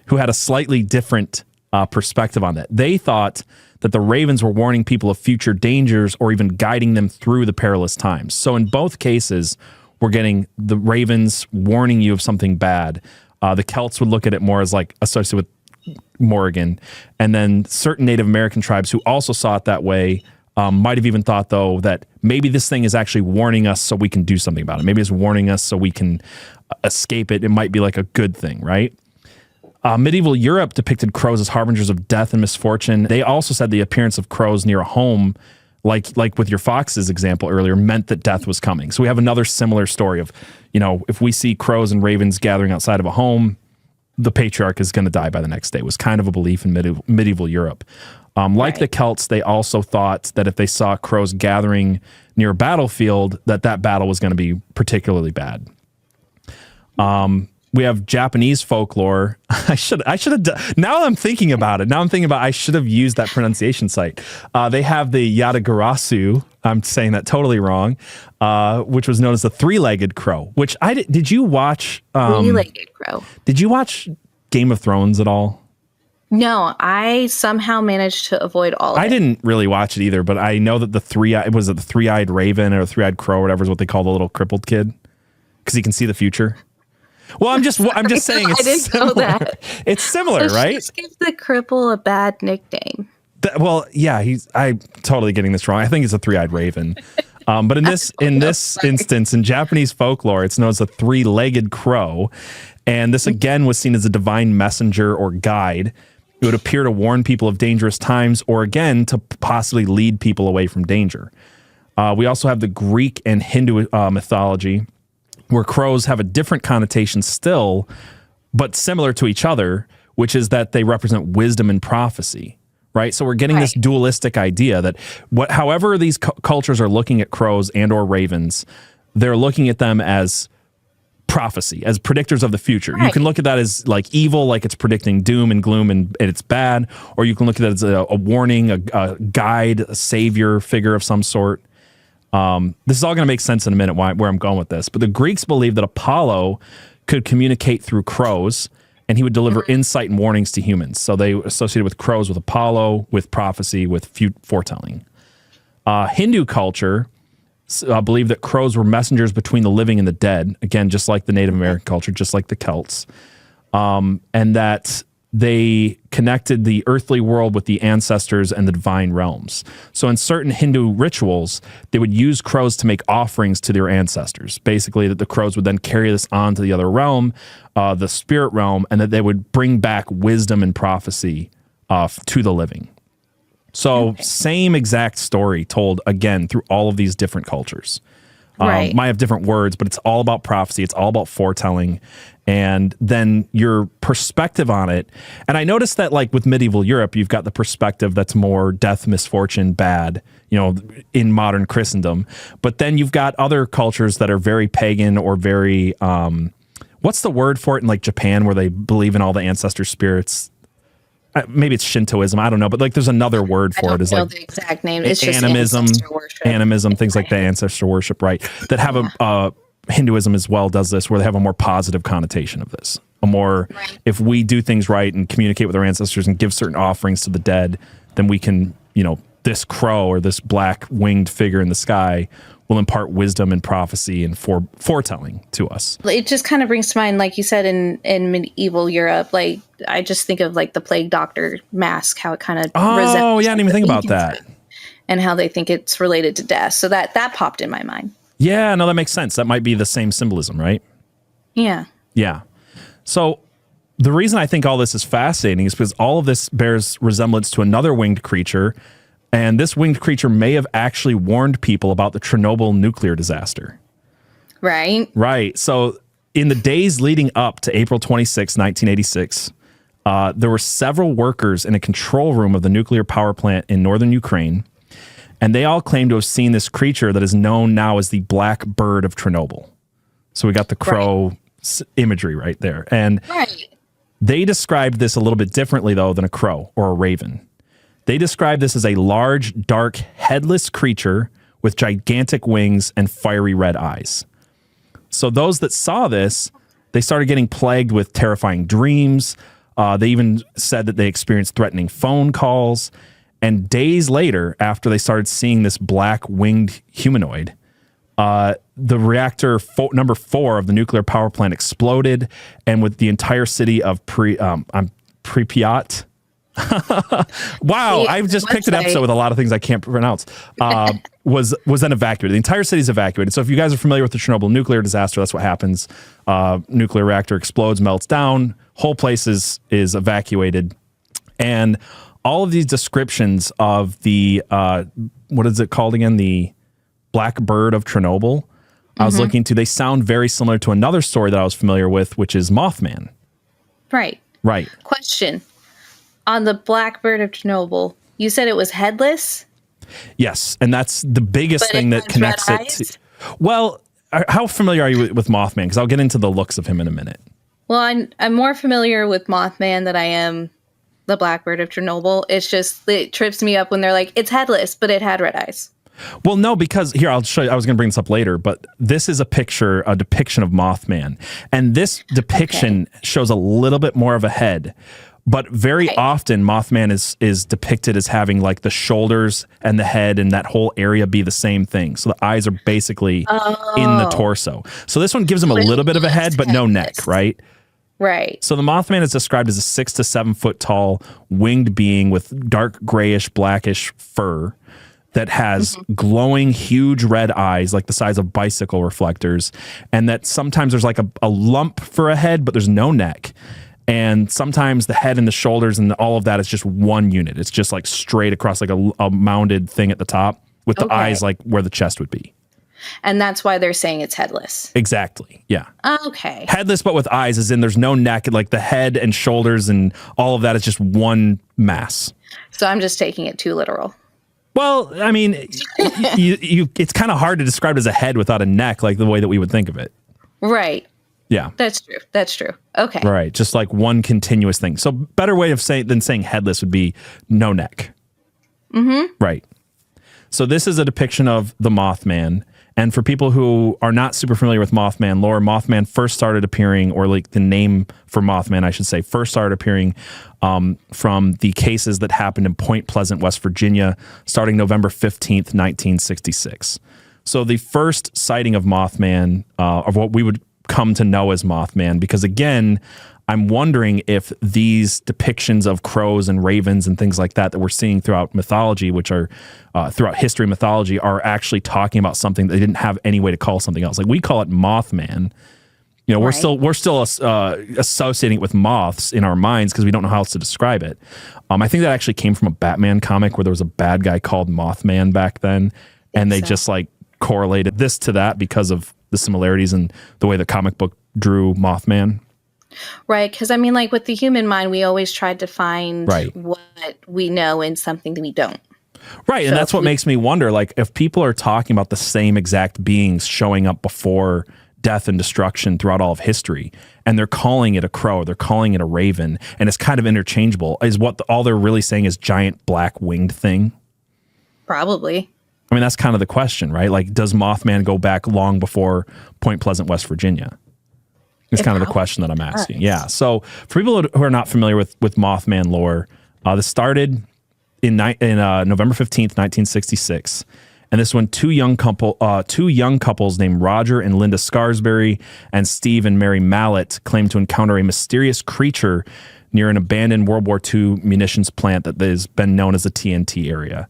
who had a slightly different perspective on that. They thought that the ravens were warning people of future dangers or even guiding them through the perilous times. So in both cases, we're getting the ravens warning you of something bad. The Celts would look at it more as like associated with Morrigan. And then certain Native American tribes who also saw it that way might have even thought, though, that maybe this thing is actually warning us so we can do something about it. Maybe it's warning us so we can escape it. It might be like a good thing, right? Medieval Europe depicted crows as harbingers of death and misfortune. They also said the appearance of crows near a home, like with your fox's example earlier, meant that death was coming. So we have another similar story of, if we see crows and ravens gathering outside of a home, the patriarch is going to die by the next day. It was kind of a belief in medieval Europe. Like the Celts, they also thought that if they saw crows gathering near a battlefield, that battle was going to be particularly bad. We have Japanese folklore. I should have done. Now I'm thinking about it. I should have used that pronunciation site. They have the Yatagarasu. I'm saying that totally wrong. Which was known as the three-legged crow. Which did you watch? Three-legged crow. Did you watch Game of Thrones at all? No, I somehow managed to avoid all of it. I didn't really watch it either, but I know that the three-eyed raven or three-eyed crow or whatever is what they call the little crippled kid because he can see the future. Well, I'm just saying it's I didn't similar. know that. It's similar, right? Just give the cripple a bad nickname. I'm totally getting this wrong. I think it's a three-eyed raven. But in this instance, in Japanese folklore, it's known as a three-legged crow. And this again was seen as a divine messenger or guide. It would appear to warn people of dangerous times or again to possibly lead people away from danger. We also have the Greek and Hindu mythology, where crows have a different connotation still, but similar to each other, which is that they represent wisdom and prophecy, right? So we're getting this dualistic idea that however these cultures are looking at crows and or ravens, they're looking at them as prophecy, as predictors of the future. You can look at that as like evil, like it's predicting doom and gloom and it's bad, or you can look at that as a warning, a guide, a savior figure of some sort. This is all going to make sense in a minute where I'm going with this. But the Greeks believed that Apollo could communicate through crows, and he would deliver insight and warnings to humans. So they associated with crows with Apollo, with prophecy, with foretelling. Hindu culture believed that crows were messengers between the living and the dead. Again, just like the Native American culture, just like the Celts. And that they connected the earthly world with the ancestors and the divine realms. So in certain Hindu rituals, they would use crows to make offerings to their ancestors. Basically, that the crows would then carry this on to the other realm, the spirit realm, and that they would bring back wisdom and prophecy to the living. So same exact story told again through all of these different cultures. Might have different words, but it's all about prophecy. It's all about foretelling. And then your perspective on it. And I noticed that like with medieval Europe, you've got the perspective that's more death, misfortune, bad, in modern Christendom. But then you've got other cultures that are very pagan or very, what's the word for it in like Japan where they believe in all the ancestor spirits? Maybe it's Shintoism. I don't know, but like there's another word for it. Is like the exact name. It's just animism, things like that, ancestor worship, right? That have a Hinduism as well does this, where they have a more positive connotation of this. If we do things right and communicate with our ancestors and give certain offerings to the dead, then we can, this crow or this black winged figure in the sky will impart wisdom and prophecy and foretelling to us. It just kind of brings to mind, like you said, in medieval Europe, like I just think of like the plague doctor mask, how it kind of resembles. Oh, yeah, I didn't even think about that. And how they think it's related to death. So that popped in my mind. Yeah, no, that makes sense. That might be the same symbolism, right? Yeah. Yeah. So the reason I think all this is fascinating is because all of this bears resemblance to another winged creature And this winged creature may have actually warned people about the Chernobyl nuclear disaster. Right. Right. So in the days leading up to April 26, 1986, there were several workers in a control room of the nuclear power plant in northern Ukraine, and they all claimed to have seen this creature that is known now as the Black Bird of Chernobyl. So we got the crow imagery right there. And they described this a little bit differently, though, than a crow or a raven. They described this as a large, dark, headless creature with gigantic wings and fiery red eyes. So those that saw this, they started getting plagued with terrifying dreams. They even said that they experienced threatening phone calls. And days later, after they started seeing this black winged humanoid, the reactor number 4 of the nuclear power plant exploded, and with the entire city of Pripyat. Wow, I've just picked an episode with a lot of things I can't pronounce. Was then evacuated. The entire city is evacuated. So if you guys are familiar with the Chernobyl nuclear disaster, that's what happens. Nuclear reactor explodes, melts down, whole place is evacuated, and all of these descriptions of the what is it called again? The Black Bird of Chernobyl. I was looking to. They sound very similar to another story that I was familiar with, which is Mothman. Right. Right. Question. On the Black Bird of Chernobyl, you said it was headless? Yes, and that's the biggest thing that connects it to. Well, how familiar are you with Mothman? Because I'll get into the looks of him in a minute. Well, I'm more familiar with Mothman than I am the Black Bird of Chernobyl. It's just, it trips me up when they're like, it's headless, but it had red eyes. Well, no, because here, I'll show you. I was going to bring this up later, but this is a depiction of Mothman. And this depiction shows a little bit more of a head. But very often, Mothman is depicted as having like the shoulders and the head and that whole area be the same thing. So the eyes are basically in the torso. So this one gives him a little bit of a head, but no neck, right? Right. So the Mothman is described as a 6 to 7 foot tall winged being with dark grayish, blackish fur that has glowing, huge red eyes like the size of bicycle reflectors. And that sometimes there's like a lump for a head, but there's no neck. And sometimes the head and the shoulders and all of that is just one unit. It's just like straight across like a mounded thing at the top with the eyes like where the chest would be. And that's why they're saying it's headless. Exactly. Yeah. Okay. Headless, but with eyes, as in there's no neck. Like the head and shoulders and all of that is just one mass. So I'm just taking it too literal. Well, I mean, it's kind of hard to describe as a head without a neck, like the way that we would think of it. Right. Yeah. That's true. That's true. Okay. Right. Just like one continuous thing. So better way of than saying headless would be no neck. Right. So this is a depiction of the Mothman. And for people who are not super familiar with Mothman lore, Mothman first started appearing, or like the name for Mothman, I should say, first started appearing from the cases that happened in Point Pleasant, West Virginia, starting November 15th, 1966. So the first sighting of Mothman, of what we would come to know as Mothman, because again, I'm wondering if these depictions of crows and ravens and things like that we're seeing throughout mythology, which are throughout history mythology, are actually talking about something that they didn't have any way to call something else. Like we call it Mothman. You know, we're still associating it with moths in our minds because we don't know how else to describe it. I think that actually came from a Batman comic where there was a bad guy called Mothman back then, and they just like correlated this to that because of the similarities and the way the comic book drew Mothman. Right, because I mean, like with the human mind, we always tried to find what we know in something that we don't. Right, and that's what makes me wonder, like, if people are talking about the same exact beings showing up before death and destruction throughout all of history, and they're calling it a crow, they're calling it a raven, and it's kind of interchangeable, is what all they're really saying is giant black winged thing? Probably. I mean, that's kind of the question, right? Like, does Mothman go back long before Point Pleasant, West Virginia? It's kind of the question that I'm asking. Yeah. So for people who are not familiar with Mothman lore, this started in November 15th, 1966. And this one, two young couples named Roger and Linda Scarsbury and Steve and Mary Mallett claimed to encounter a mysterious creature near an abandoned World War II munitions plant that has been known as the TNT area.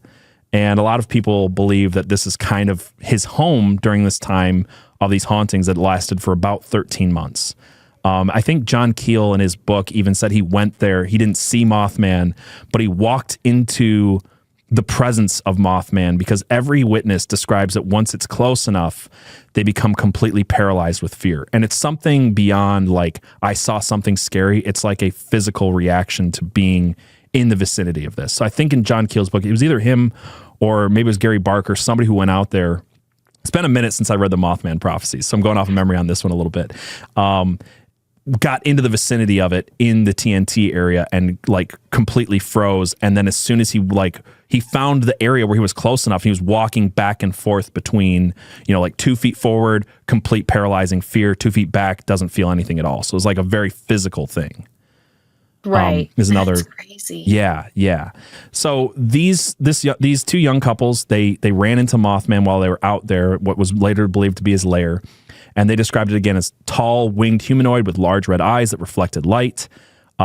And a lot of people believe that this is kind of his home during this time of these hauntings that lasted for about 13 months. I think John Keel in his book even said he went there. He didn't see Mothman, but he walked into the presence of Mothman, because every witness describes that once it's close enough, they become completely paralyzed with fear. And it's something beyond like, I saw something scary. It's like a physical reaction to being in the vicinity of this. So I think in John Keel's book, it was either him or maybe it was Gary Barker, somebody who went out there. It's been a minute since I read the Mothman prophecies, so I'm going off of memory on this one a little bit. Got into the vicinity of it in the TNT area and like completely froze. And then as soon as he found the area where he was close enough, he was walking back and forth between, like 2 feet forward, complete paralyzing fear, 2 feet back, doesn't feel anything at all. So it's like a very physical thing. Right. Is another. That's crazy. Yeah. So these two young couples, they ran into Mothman while they were out there, what was later believed to be his lair. And they described it again as tall, winged humanoid with large red eyes that reflected light.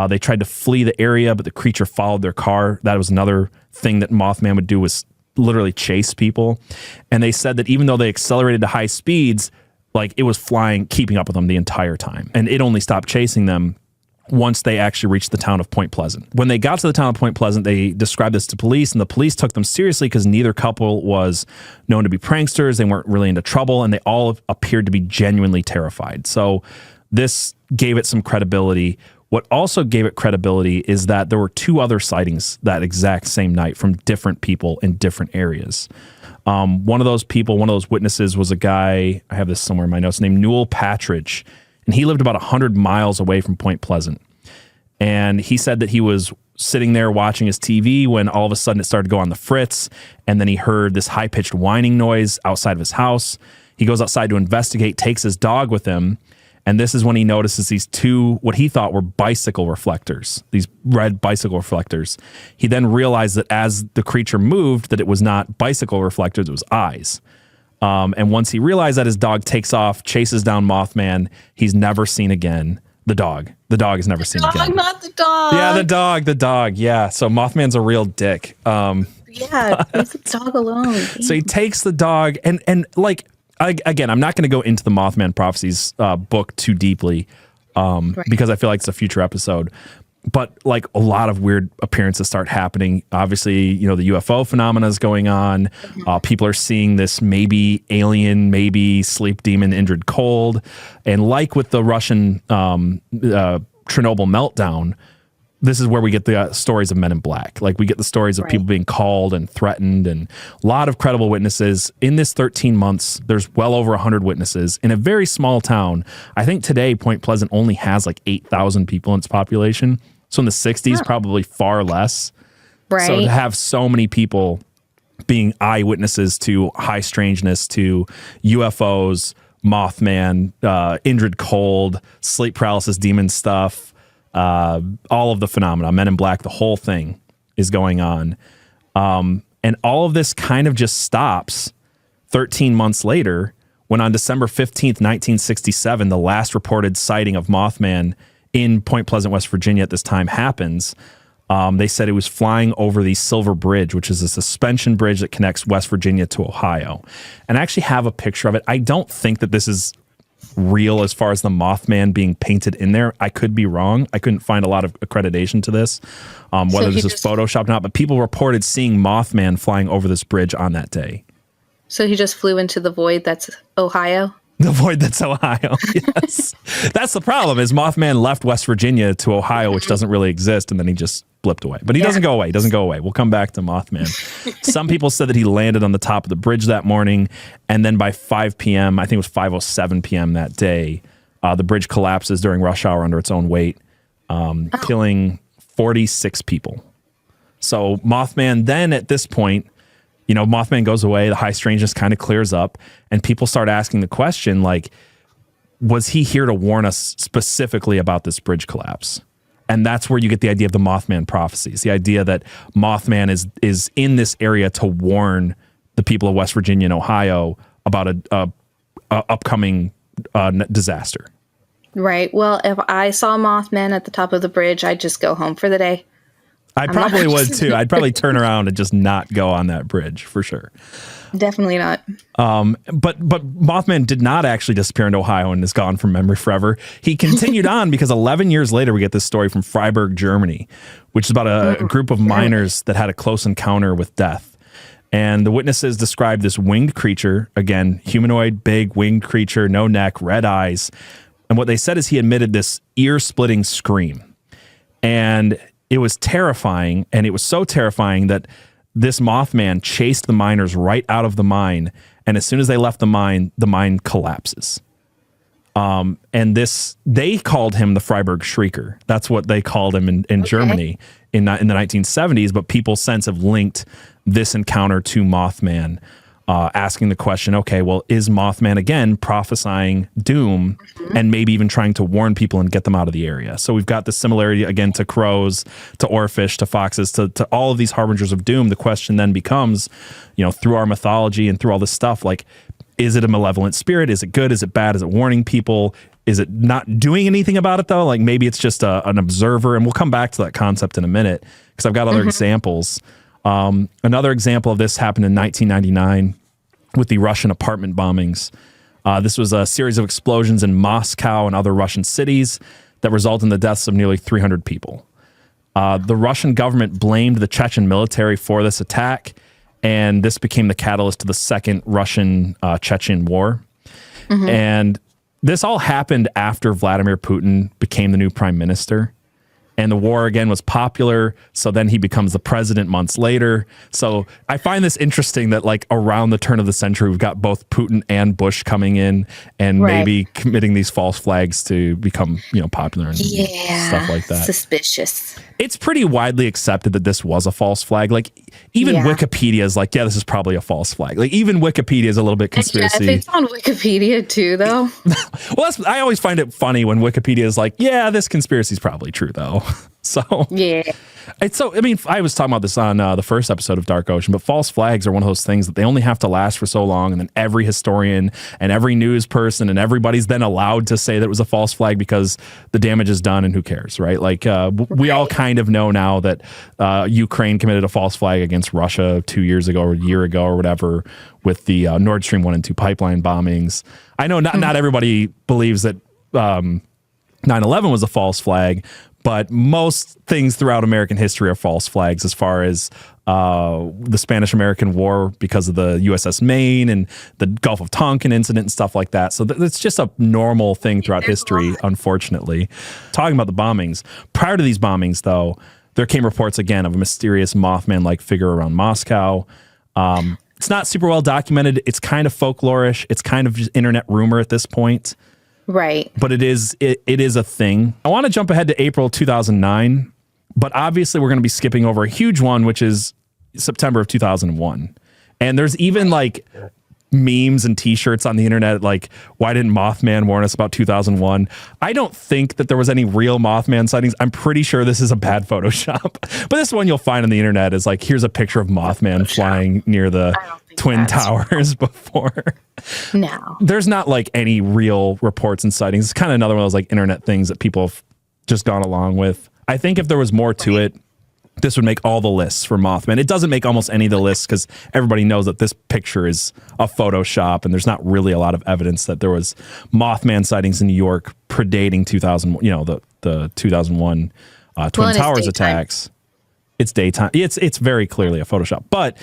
They tried to flee the area, but the creature followed their car. That was another thing that Mothman would do, was literally chase people. And they said that even though they accelerated to high speeds, like it was flying, keeping up with them the entire time. And it only stopped chasing them once they actually reached the town of Point Pleasant. When they got to the town of Point Pleasant, they described this to police, and the police took them seriously because neither couple was known to be pranksters. They weren't really into trouble, and they all appeared to be genuinely terrified. So this gave it some credibility. What also gave it credibility is that there were 2 other sightings that exact same night from different people in different areas. One of those witnesses was a guy, I have this somewhere in my notes, named Newell Patridge. And he lived about 100 miles away from Point Pleasant. And he said that he was sitting there watching his TV when all of a sudden it started to go on the fritz. And then he heard this high-pitched whining noise outside of his house. He goes outside to investigate, takes his dog with him. And this is when he notices these 2, what he thought were bicycle reflectors, these red bicycle reflectors. He then realized that as the creature moved, that it was not bicycle reflectors, it was eyes. And once he realized that, his dog takes off, chases down Mothman. He's never seen again. The dog is never seen again. Not the dog. Yeah, the dog. Yeah. So Mothman's a real dick. Yeah, leave the dog alone. So he takes the dog and like, again, I'm not going to go into the Mothman prophecies book too deeply because I feel like it's a future episode. But like a lot of weird appearances start happening. Obviously, the UFO phenomena is going on. People are seeing this maybe alien, maybe sleep demon, Indrid Cold. And like with the Russian Chernobyl meltdown, this is where we get the stories of Men in Black. Like we get the stories of people being called and threatened, and a lot of credible witnesses. In this 13 months, there's well over 100 witnesses in a very small town. I think today Point Pleasant only has like 8,000 people in its population. So in the 60s, probably far less. Right. So to have so many people being eyewitnesses to high strangeness, to UFOs, Mothman, Indrid Cold, sleep paralysis, demon stuff, all of the phenomena, Men in Black, the whole thing is going on. And all of this kind of just stops 13 months later when on December 15th, 1967, the last reported sighting of Mothman in Point Pleasant, West Virginia at this time happens. They said it was flying over the Silver Bridge, which is a suspension bridge that connects West Virginia to Ohio. And I actually have a picture of it. I don't think that this is real as far as the Mothman being painted in there. I could be wrong. I couldn't find a lot of accreditation to this, whether this is photoshopped or not, but people reported seeing Mothman flying over this bridge on that day. So he just flew into the void that's Ohio? The void that's Ohio, yes. That's the problem, is Mothman left West Virginia to Ohio, which doesn't really exist, and then he just blipped away. But he doesn't go away. He doesn't go away. We'll come back to Mothman. Some people said that he landed on the top of the bridge that morning, and then by 5 p.m., I think it was 5:07 p.m. that day, the bridge collapses during rush hour under its own weight, killing 46 people. So Mothman then, at this point, Mothman goes away, the high strangeness kind of clears up, and people start asking the question, like, was he here to warn us specifically about this bridge collapse? And that's where you get the idea of the Mothman prophecies, the idea that Mothman is in this area to warn the people of West Virginia and Ohio about a upcoming disaster. Right. Well, if I saw Mothman at the top of the bridge, I'd just go home for the day. I probably would too. I'd probably turn around and just not go on that bridge for sure. Definitely not. But Mothman did not actually disappear into Ohio and is gone from memory forever. He continued on because 11 years later, we get this story from Freiburg, Germany, which is about a group of miners that had a close encounter with death. And the witnesses described this winged creature, again, humanoid, big winged creature, no neck, red eyes. And what they said is he emitted this ear-splitting scream. And it was terrifying, and it was so terrifying that this Mothman chased the miners right out of the mine, and as soon as they left the mine collapses. And they called him the Freiburg Shrieker. That's what they called him in Germany in the 1970s, but people since have linked this encounter to Mothman, asking the question, okay, well, is Mothman again prophesying doom and maybe even trying to warn people and get them out of the area? So we've got the similarity again to crows, to oarfish, to foxes, to all of these harbingers of doom. The question then becomes, through our mythology and through all this stuff, like, is it a malevolent spirit? Is it good? Is it bad? Is it warning people? Is it not doing anything about it though? Like maybe it's just an observer, and we'll come back to that concept in a minute because I've got other examples. Another example of this happened in 1999 with the Russian apartment bombings. This was a series of explosions in Moscow and other Russian cities that resulted in the deaths of nearly 300 people. The Russian government blamed the Chechen military for this attack, and this became the catalyst to the Second Russian-Chechen War. And this all happened after Vladimir Putin became the new prime minister. And the war again was popular, so then he becomes the president months later. So I find this interesting that like around the turn of the century, we've got both Putin and Bush coming in and maybe committing these false flags to become, popular and stuff like that. Suspicious. It's pretty widely accepted that this was a false flag. Like even Wikipedia is like, this is probably a false flag. Like even Wikipedia is a little bit conspiracy. Yeah, it's on Wikipedia too, though. Well, I always find it funny when Wikipedia is like, this conspiracy is probably true though. So it's so. I mean, I was talking about this on the first episode of Dark Ocean, but false flags are one of those things that they only have to last for so long, and then every historian and every news person and everybody's then allowed to say that it was a false flag because the damage is done, and who cares, right? Like we all kind of know now that Ukraine committed a false flag against Russia 2 years ago or a year ago or whatever with the Nord Stream 1 and 2 pipeline bombings. I know not everybody believes that 9/11 was a false flag, but most things throughout American history are false flags as far as the Spanish-American War because of the USS Maine and the Gulf of Tonkin incident and stuff like that. So it's just a normal thing throughout history, unfortunately. Talking about the bombings, prior to these bombings, though, there came reports again of a mysterious Mothman-like figure around Moscow. It's not super well documented. It's kind of folklorish. It's kind of just internet rumor at this point. Right. But it is a thing. I want to jump ahead to April 2009, but obviously we're going to be skipping over a huge one, which is September of 2001. And there's even like memes and t-shirts on the internet like, why didn't Mothman warn us about 2001? I don't think that there was any real Mothman sightings. I'm pretty sure this is a bad Photoshop. But this one you'll find on the internet is like, here's a picture of Mothman flying near the Twin Towers before. No. There's not like any real reports and sightings. It's kind of another one of those like internet things that people have just gone along with. I think if there was more to it, this would make all the lists for Mothman. It doesn't make almost any of the lists because everybody knows that this picture is a Photoshop and there's not really a lot of evidence that there was Mothman sightings in New York predating 2000, the 2001 Twin Towers attacks. It's daytime. It's very clearly a Photoshop. But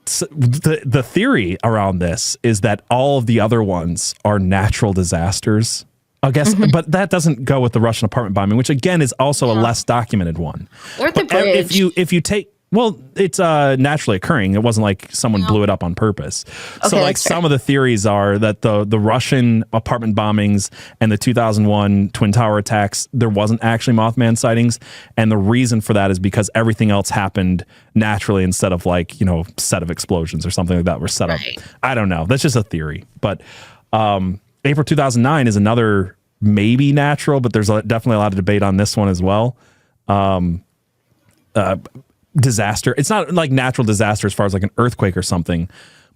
so the theory around this is that all of the other ones are natural disasters, I guess, but that doesn't go with the Russian apartment bombing, which again is also a less documented one. Or the bridge. If you take, well, it's naturally occurring. It wasn't like someone blew it up on purpose. Okay, so like some of the theories are that the Russian apartment bombings and the 2001 Twin Tower attacks, there wasn't actually Mothman sightings. And the reason for that is because everything else happened naturally instead of like, set of explosions or something like that were set up. I don't know. That's just a theory. But April 2009 is another maybe natural, but there's definitely a lot of debate on this one as well. Disaster. It's not like natural disaster as far as like an earthquake or something.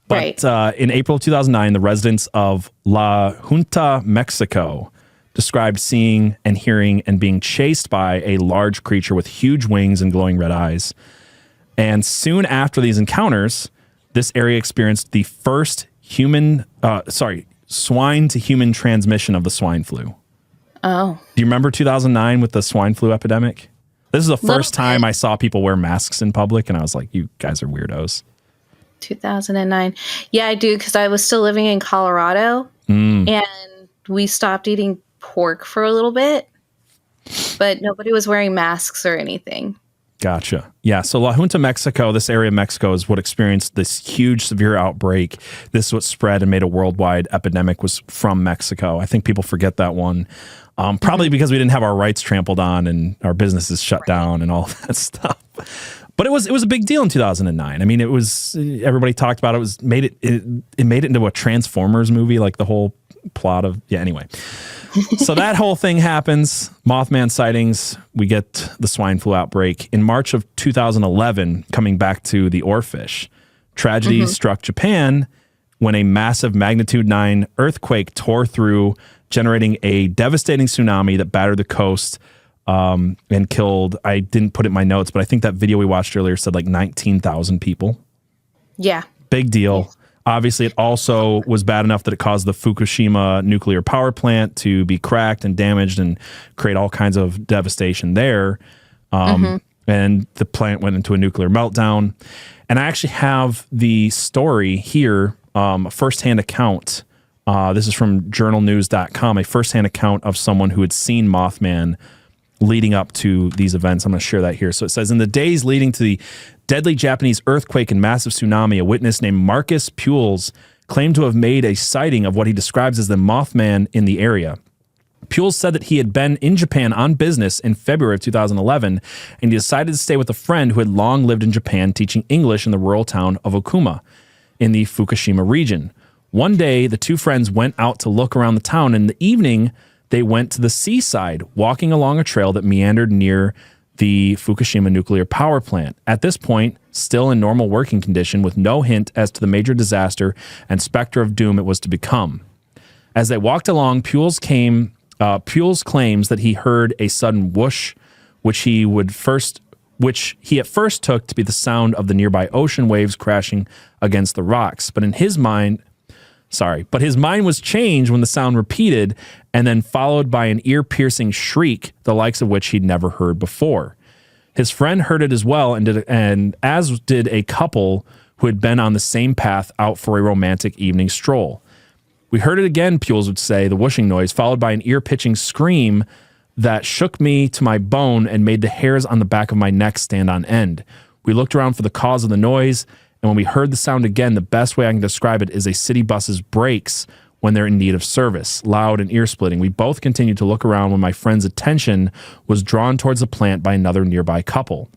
But in April 2009, the residents of La Junta, Mexico, described seeing and hearing and being chased by a large creature with huge wings and glowing red eyes. And soon after these encounters, this area experienced the first swine to human transmission of the swine flu. Oh. Do you remember 2009 with the swine flu epidemic? This is the first time I saw people wear masks in public, and I was like, you guys are weirdos. 2009. Yeah, I do, because I was still living in Colorado, and we stopped eating pork for a little bit, but nobody was wearing masks or anything. Gotcha. Yeah. So La Junta, Mexico, this area of Mexico is what experienced this huge, severe outbreak. This is what spread and made a worldwide epidemic, was from Mexico. I think people forget that one. Probably because we didn't have our rights trampled on and our businesses shut down and all that stuff. But it was a big deal in 2009. I mean, it was, everybody talked about it. It made it into a Transformers movie, like the whole plot of, anyway. So that whole thing happens. Mothman sightings. We get the swine flu outbreak. In March of 2011, coming back to the oarfish, tragedy struck Japan when a massive magnitude 9 earthquake tore through, generating a devastating tsunami that battered the coast and killed, I didn't put it in my notes, but I think that video we watched earlier said like 19,000 people. Yeah. Big deal. Obviously, it also was bad enough that it caused the Fukushima nuclear power plant to be cracked and damaged and create all kinds of devastation there. And the plant went into a nuclear meltdown. And I actually have the story here, a firsthand account. This is from journalnews.com, a firsthand account of someone who had seen Mothman leading up to these events. I'm going to share that here. So it says, in the days leading to the deadly Japanese earthquake and massive tsunami, a witness named Marcus Puels claimed to have made a sighting of what he describes as the Mothman in the area. Puels said that he had been in Japan on business in February of 2011, and he decided to stay with a friend who had long lived in Japan teaching English in the rural town of Okuma in the Fukushima region. One day, the two friends went out to look around the town. In the evening, they went to the seaside, walking along a trail that meandered near the Fukushima nuclear power plant. At this point, still in normal working condition, with no hint as to the major disaster and specter of doom it was to become. As they walked along, Puels claims that he heard a sudden whoosh, which he at first took to be the sound of the nearby ocean waves crashing against the rocks. But his mind was changed when the sound repeated and then followed by an ear-piercing shriek, the likes of which he'd never heard before. His friend heard it as well, and as did a couple who had been on the same path out for a romantic evening stroll. We heard it again, Puels would say, the whooshing noise, followed by an ear-pitching scream that shook me to my bone and made the hairs on the back of my neck stand on end. We looked around for the cause of the noise, and when we heard the sound again, the best way I can describe it is a city bus's brakes when they're in need of service, loud and ear-splitting. We both continued to look around when my friend's attention was drawn towards the plant by another nearby couple.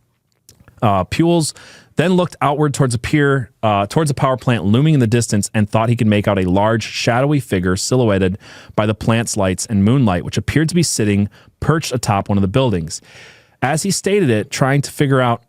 Puels then looked outward towards a power plant looming in the distance, and thought he could make out a large, shadowy figure silhouetted by the plant's lights and moonlight, which appeared to be sitting perched atop one of the buildings. As he stared at it, trying to figure out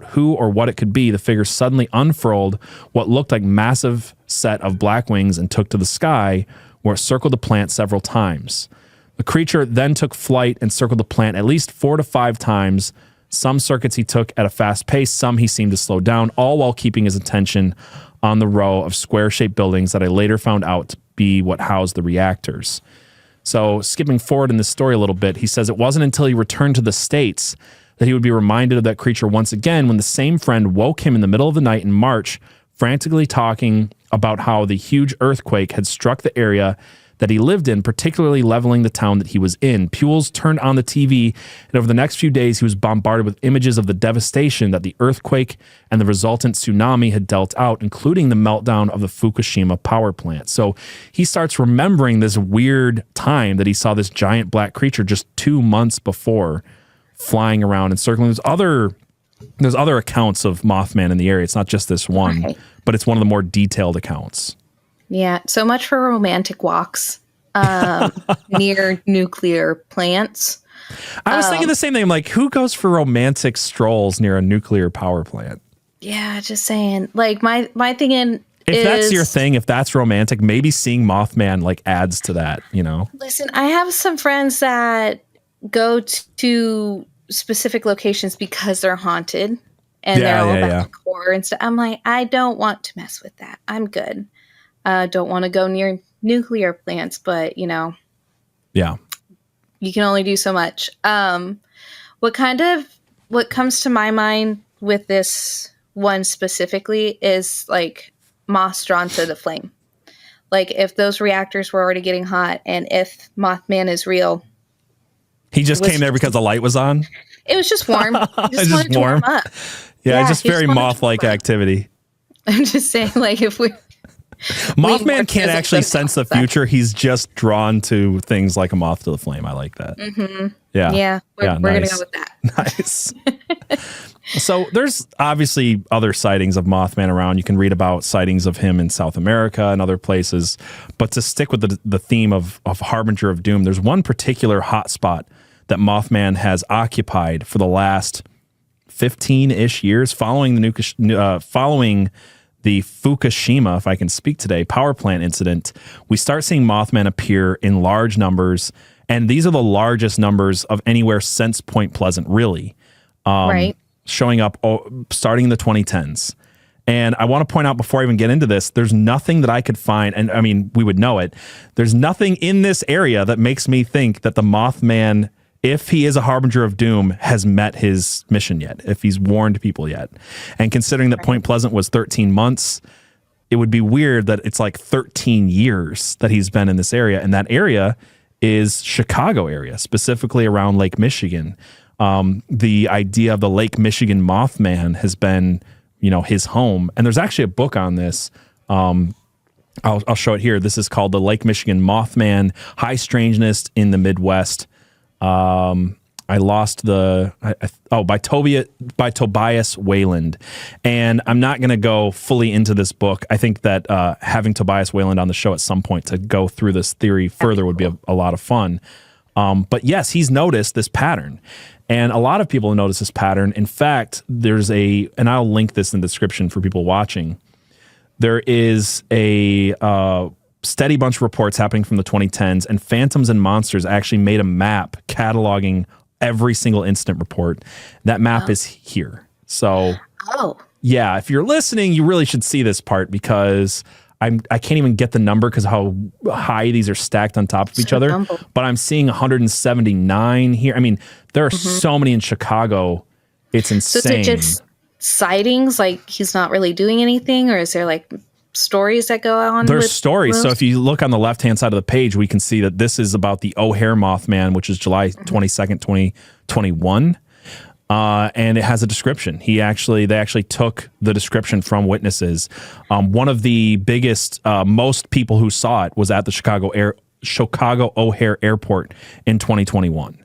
who or what it could be, the figure suddenly unfurled what looked like massive set of black wings and took to the sky, where it circled the plant several times. The creature then took flight and circled the plant at least 4 to 5 times. Some circuits he took at a fast pace, some he seemed to slow down, all while keeping his attention on the row of square-shaped buildings that I later found out to be what housed the reactors. So skipping forward in this story a little bit, he says it wasn't until he returned to the States that he would be reminded of that creature once again when the same friend woke him in the middle of the night in March, frantically talking about how the huge earthquake had struck the area that he lived in, particularly leveling the town that he was in. Puels turned on the TV, and over the next few days, he was bombarded with images of the devastation that the earthquake and the resultant tsunami had dealt out, including the meltdown of the Fukushima power plant. So he starts remembering this weird time that he saw this giant black creature just 2 months before flying around and circling. There's other accounts of Mothman in the area. It's not just this one, but it's one of the more detailed accounts. Yeah, so much for romantic walks near nuclear plants. I was thinking the same thing. I'm like, who goes for romantic strolls near a nuclear power plant? Yeah, just saying. Like, my thing if that's your thing, if that's romantic, maybe seeing Mothman like adds to that, you know? Listen, I have some friends that go to specific locations because they're haunted and they're all about horror and stuff. I'm like, I don't want to mess with that. I'm good. Don't want to go near nuclear plants, but, you know, Yeah. You can only do so much. What comes to my mind with this one specifically is like moths drawn to the flame. Like if those reactors were already getting hot and if Mothman is real. He just came there because the light was on? It was just warm. He just wanted to warm up. Yeah, just very moth-like activity. I'm just saying, like, if we... Mothman can't actually sense the future. He's just drawn to things like a moth to the flame. I like that. Mm-hmm. Yeah. Yeah, we're going to go with that. Nice. So there's obviously other sightings of Mothman around. You can read about sightings of him in South America and other places. But to stick with the theme of Harbinger of Doom, there's one particular hotspot that Mothman has occupied for the last 15-ish years following the Fukushima, if I can speak today, power plant incident. We start seeing Mothman appear in large numbers, and these are the largest numbers of anywhere since Point Pleasant, really. Right. Showing up starting in the 2010s. And I want to point out before I even get into this, there's nothing that I could find, and I mean, we would know it. There's nothing in this area that makes me think that the Mothman, if he is a harbinger of doom, has met his mission yet, if he's warned people yet. And considering that Point Pleasant was 13 months, it would be weird that it's like 13 years that he's been in this area. And that area is Chicago area, specifically around Lake Michigan. The idea of the Lake Michigan Mothman has been, his home. And there's actually a book on this. I'll show it here. This is called The Lake Michigan Mothman, High Strangeness in the Midwest. I lost by Tobias Wayland. And I'm not going to go fully into this book. I think that having Tobias Wayland on the show at some point to go through this theory further would be a lot of fun. But yes, he's noticed this pattern. And a lot of people notice this pattern. In fact, and I'll link this in the description for people watching. There is a steady bunch of reports happening from the 2010s, and Phantoms and Monsters actually made a map cataloging every single incident report. That map is here. So, yeah, if you're listening, you really should see this part because I can't even get the number because how high these are stacked on top of each other. But I'm seeing 179 here. I mean, there are so many in Chicago. It's insane. So is it just sightings? Like he's not really doing anything, or is there like stories that go on? There's stories. Those? So if you look on the left-hand side of the page, we can see that this is about the O'Hare Mothman, which is July 22nd, 2021. And it has a description. They actually took the description from witnesses. One of the biggest, most people who saw it was at the Chicago O'Hare Airport in 2021.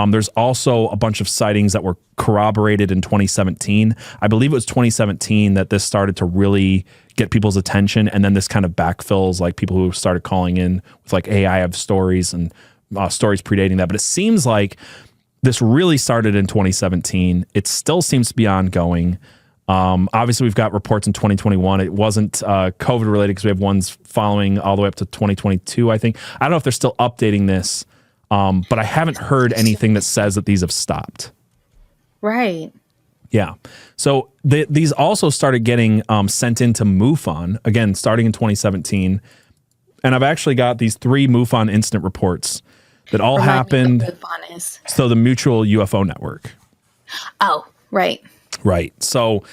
There's also a bunch of sightings that were corroborated in 2017. I believe it was 2017 that this started to really get people's attention, and then this kind of backfills like people who started calling in with like, hey, I have stories and stories predating that. But it seems like this really started in 2017. It still seems to be ongoing. Obviously, we've got reports in 2021. It wasn't COVID related because we have ones following all the way up to 2022, I think. I don't know if they're still updating this, but I haven't heard anything that says that these have stopped. Right. Yeah. So these also started getting sent into MUFON, again, starting in 2017. And I've actually got these 3 MUFON incident reports that all happened. MUFON is. So the Mutual UFO Network. Oh, right. Right. So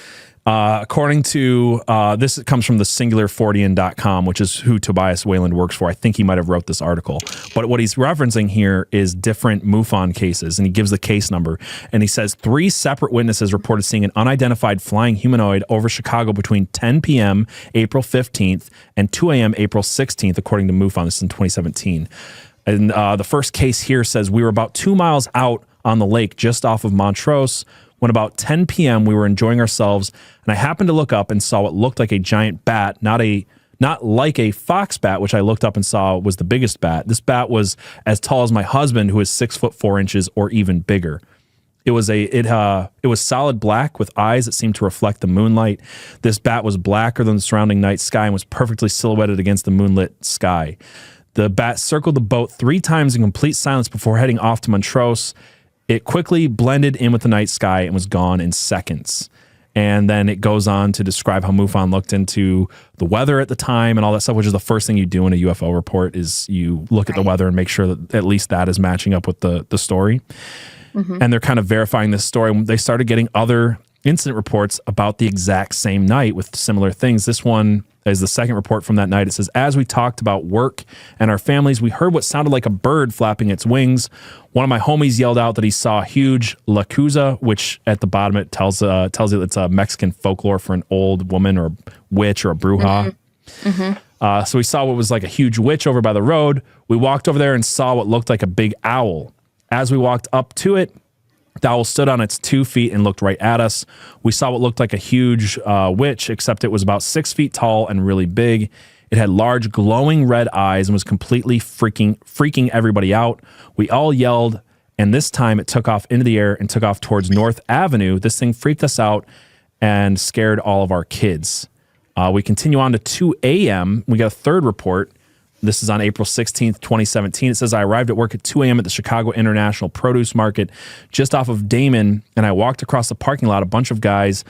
according to, this comes from the singularfortean.com, which is who Tobias Wayland works for. I think he might have wrote this article. But what he's referencing here is different MUFON cases, and he gives the case number. And he says 3 separate witnesses reported seeing an unidentified flying humanoid over Chicago between 10 p.m. April 15th and 2 a.m. April 16th, according to MUFON. This is in 2017. And the first case here says we were about 2 miles out on the lake just off of Montrose when about 10 p.m. we were enjoying ourselves, and I happened to look up and saw what looked like a giant bat, not like a fox bat, which I looked up and saw was the biggest bat. This bat was as tall as my husband, who is 6'4" or even bigger. It was solid black with eyes that seemed to reflect the moonlight. This bat was blacker than the surrounding night sky and was perfectly silhouetted against the moonlit sky. The bat circled the boat 3 times in complete silence before heading off to Montrose. It quickly blended in with the night sky and was gone in seconds. And then it goes on to describe how MUFON looked into the weather at the time and all that stuff, which is the first thing you do in a UFO report is you look at the weather and make sure that at least that is matching up with the story. And they're kind of verifying this story. They started getting other incident reports about the exact same night with similar things. This one is the second report from that night. It says, as we talked about work and our families, we heard what sounded like a bird flapping its wings. One of my homies yelled out that he saw a huge lacuza, which at the bottom it tells you it's a Mexican folklore for an old woman or witch or a bruja. So we saw what was like a huge witch over by the road. We walked over there and saw what looked like a big owl. As we walked up to it, the owl stood on its 2 feet and looked right at us. We saw what looked like a huge witch, except it was about 6 feet tall and really big. It had large glowing red eyes and was completely freaking everybody out. We all yelled, and this time it took off into the air and took off towards North Avenue. This thing freaked us out and scared all of our kids. We continue on to 2 a.m. We got a third report. This is on April 16th, 2017. It says, I arrived at work at 2 a.m. at the Chicago International Produce Market just off of Damon, and I walked across the parking lot. A bunch of guys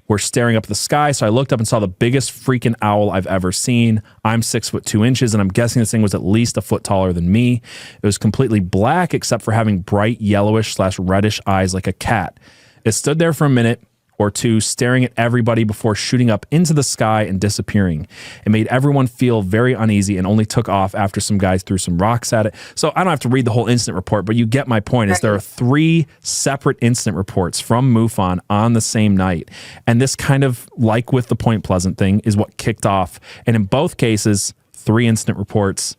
were staring up at the sky, so I looked up and saw the biggest freaking owl I've ever seen. I'm 6'2", and I'm guessing this thing was at least a foot taller than me. It was completely black except for having bright yellowish/reddish eyes like a cat. It stood there for a minute or two, staring at everybody before shooting up into the sky and disappearing. It made everyone feel very uneasy and only took off after some guys threw some rocks at it. So I don't have to read the whole incident report, but you get my point. Is there are 3 separate incident reports from MUFON on the same night. And this kind of, like with the Point Pleasant thing, is what kicked off. And in both cases, 3 incident reports,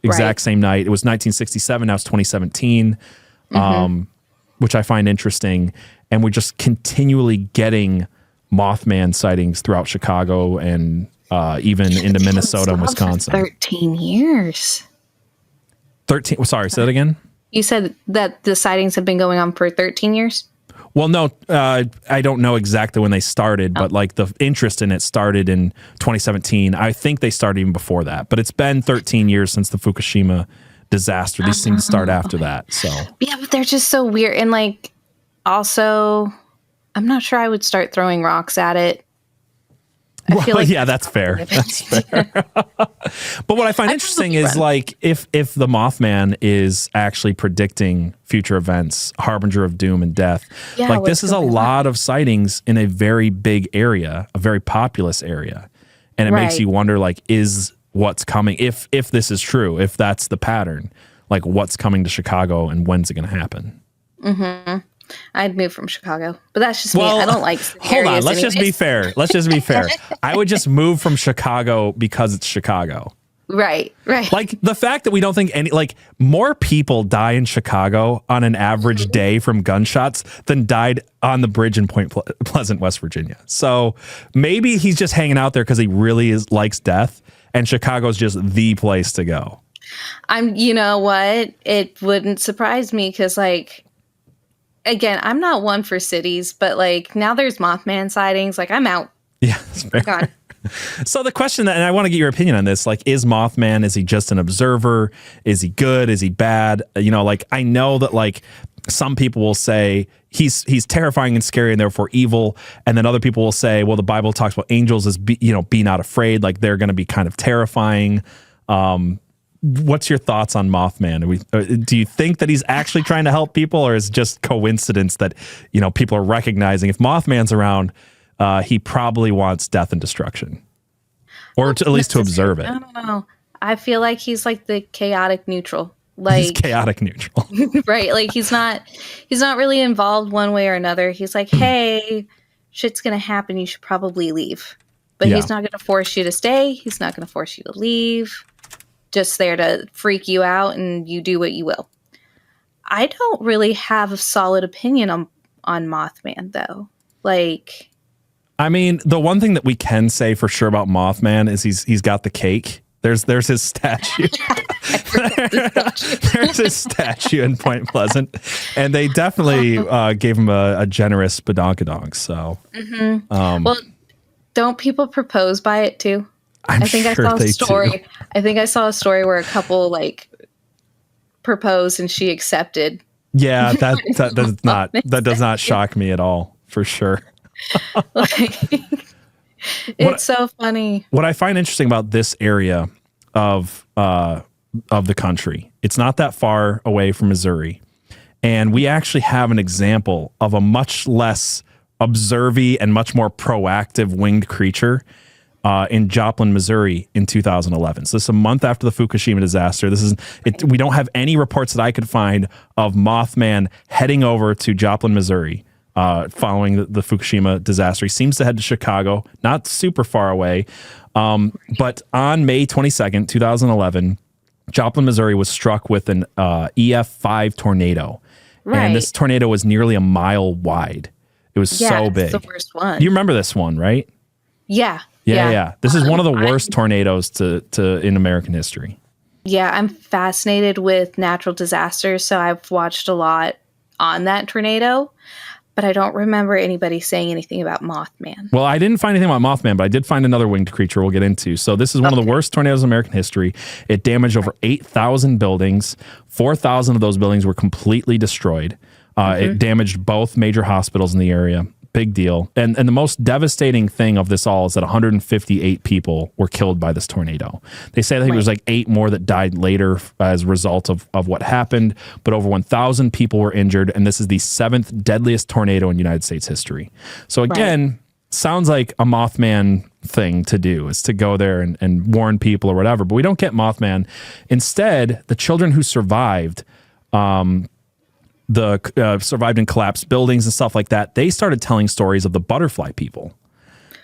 exact same night. It was 1967, now it's 2017, which I find interesting. And we're just continually getting Mothman sightings throughout Chicago and even into Minnesota and Wisconsin. 13 years. 13. Sorry, say that again. You said that the sightings have been going on for 13 years? Well, no, I don't know exactly when they started, but like the interest in it started in 2017. I think they started even before that, but it's been 13 years since the Fukushima disaster. These things start after that. So yeah, but they're just so weird. And like, also, I'm not sure I would start throwing rocks at it. I feel like that's fair. That's fair. But what I find interesting is like if the Mothman is actually predicting future events, harbinger of doom and death, like this is a lot of sightings in a very big area, a very populous area. And it makes you wonder, like, is what's coming, if this is true, if that's the pattern, like what's coming to Chicago and when's it going to happen? I'd move from Chicago, but that's just me. I don't like hold on, let's just be fair. I would just move from Chicago because it's Chicago. Right. Like the fact that we don't think more people die in Chicago on an average day from gunshots than died on the bridge in Point Pleasant, West Virginia. So maybe he's just hanging out there because he really likes death, and Chicago's just the place to go. You know what? It wouldn't surprise me because, like, again, I'm not one for cities, but like now there's Mothman sightings. Like I'm out. Yeah, that's fair. So the question and I want to get your opinion on this, like, is Mothman, is he just an observer? Is he good? Is he bad? You know, like, I know that like some people will say he's terrifying and scary and therefore evil. And then other people will say, well, the Bible talks about angels as be not afraid. Like they're going to be kind of terrifying. What's your thoughts on Mothman? Do you think that he's actually trying to help people, or is it just coincidence that, people are recognizing if Mothman's around, he probably wants death and destruction, or at least to observe it? I don't know. I feel like he's like the chaotic neutral. Like he's chaotic neutral, right? Like he's not really involved one way or another. He's like, hey, shit's gonna happen. You should probably leave, but he's not gonna force you to stay. He's not gonna force you to leave. Just there to freak you out and you do what you will. I don't really have a solid opinion on Mothman though. Like, I mean, the one thing that we can say for sure about Mothman is he's got the cake. There's his statue. There's his statue in Point Pleasant, and they definitely gave him a generous badonkadonk. So, well, don't people propose by it too? I think I saw a story. Do. I think I saw a story where a couple like proposed and she accepted. Yeah, that does not shock me at all, for sure. It's so funny. What I find interesting about this area of the country, it's not that far away from Missouri. And we actually have an example of a much less observy and much more proactive winged creature in Joplin, Missouri in 2011. So this is a month after the Fukushima disaster. We don't have any reports that I could find of Mothman heading over to Joplin, Missouri following the Fukushima disaster. He seems to head to Chicago, not super far away. But on May 22nd, 2011, Joplin, Missouri was struck with an EF5 tornado. Right. And this tornado was nearly a mile wide. It was so big. It's the worst one. You remember this one, right? Yeah. This is one of the worst tornadoes in American history. Yeah, I'm fascinated with natural disasters, so I've watched a lot on that tornado, but I don't remember anybody saying anything about Mothman. Well, I didn't find anything about Mothman, but I did find another winged creature we'll get into. So this is one of the worst tornadoes in American history. It damaged over 8,000 buildings. 4,000 of those buildings were completely destroyed. It damaged both major hospitals in the area. Big deal. And the most devastating thing of this all is that 158 people were killed by this tornado. They say that there was like 8 more that died later as a result of what happened, but over 1,000 people were injured, and this is the 7th deadliest tornado in United States history. So again, sounds like a Mothman thing to do, is to go there and warn people or whatever, but we don't get Mothman. Instead, the children who survived survived in collapsed buildings and stuff like that, they started telling stories of the butterfly people.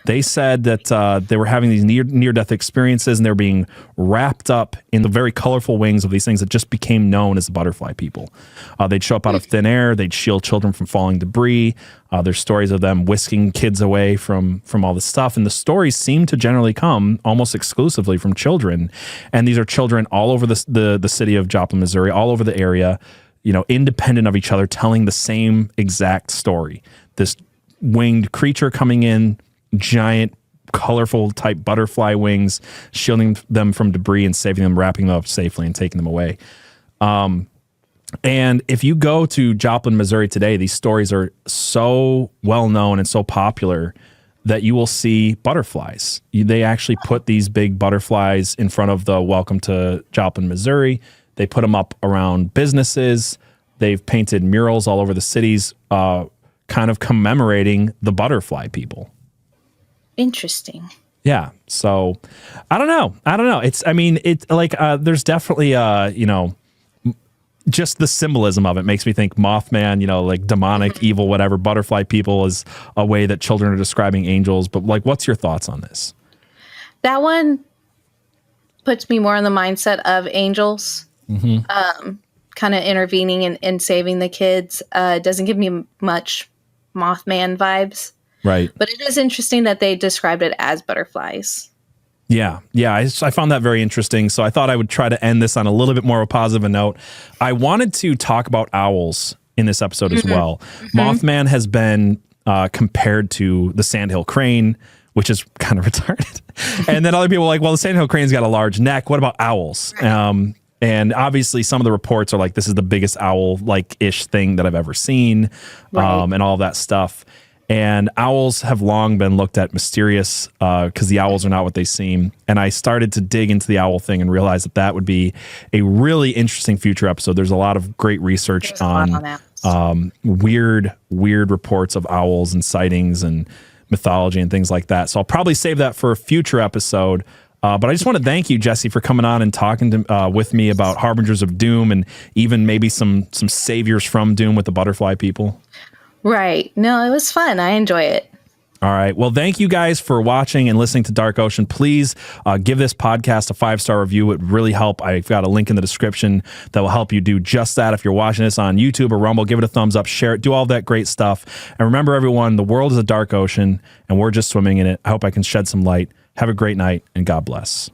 They said that they were having these near-death experiences, and they were being wrapped up in the very colorful wings of these things that just became known as the butterfly people. They'd show up out of thin air. They'd shield children from falling debris. There's stories of them whisking kids away from all this stuff. And the stories seem to generally come almost exclusively from children. And these are children all over the city of Joplin, Missouri, all over the area, independent of each other, telling the same exact story. This winged creature coming in, giant, colorful type butterfly wings, shielding them from debris and saving them, wrapping them up safely and taking them away. And if you go to Joplin, Missouri today, these stories are so well known and so popular that you will see butterflies. They actually put these big butterflies in front of the Welcome to Joplin, Missouri. They put them up around businesses. They've painted murals all over the cities, kind of commemorating the butterfly people. Interesting. Yeah. So I don't know. There's definitely, just the symbolism of it makes me think Mothman, like demonic, evil, whatever. Butterfly people is a way that children are describing angels. But what's your thoughts on this? That one puts me more in the mindset of angels. Kind of intervening and saving the kids. Doesn't give me much Mothman vibes. Right. But it is interesting that they described it as butterflies. Yeah. I found that very interesting. So I thought I would try to end this on a little bit more of a positive note. I wanted to talk about owls in this episode as well. Mothman has been compared to the sandhill crane, which is kind of retarded. And then other people are like, well, the sandhill crane's got a large neck. What about owls? And obviously some of the reports are like, this is the biggest owl-like-ish thing that I've ever seen, and all of that stuff. And owls have long been looked at mysterious because the owls are not what they seem. And I started to dig into the owl thing and realized that would be a really interesting future episode. There's a lot of great research on weird reports of owls and sightings and mythology and things like that. So I'll probably save that for a future episode. But I just want to thank you, Jehssye, for coming on and talking with me about Harbingers of Doom and even maybe some saviors from Doom with the butterfly people. Right. No, it was fun. I enjoy it. All right. Well, thank you guys for watching and listening to Dark Ocean. Please give this podcast a 5-star review. It would really help. I've got a link in the description that will help you do just that. If you're watching this on YouTube or Rumble, give it a thumbs up, share it, do all that great stuff. And remember, everyone, the world is a dark ocean and we're just swimming in it. I hope I can shed some light. Have a great night and God bless.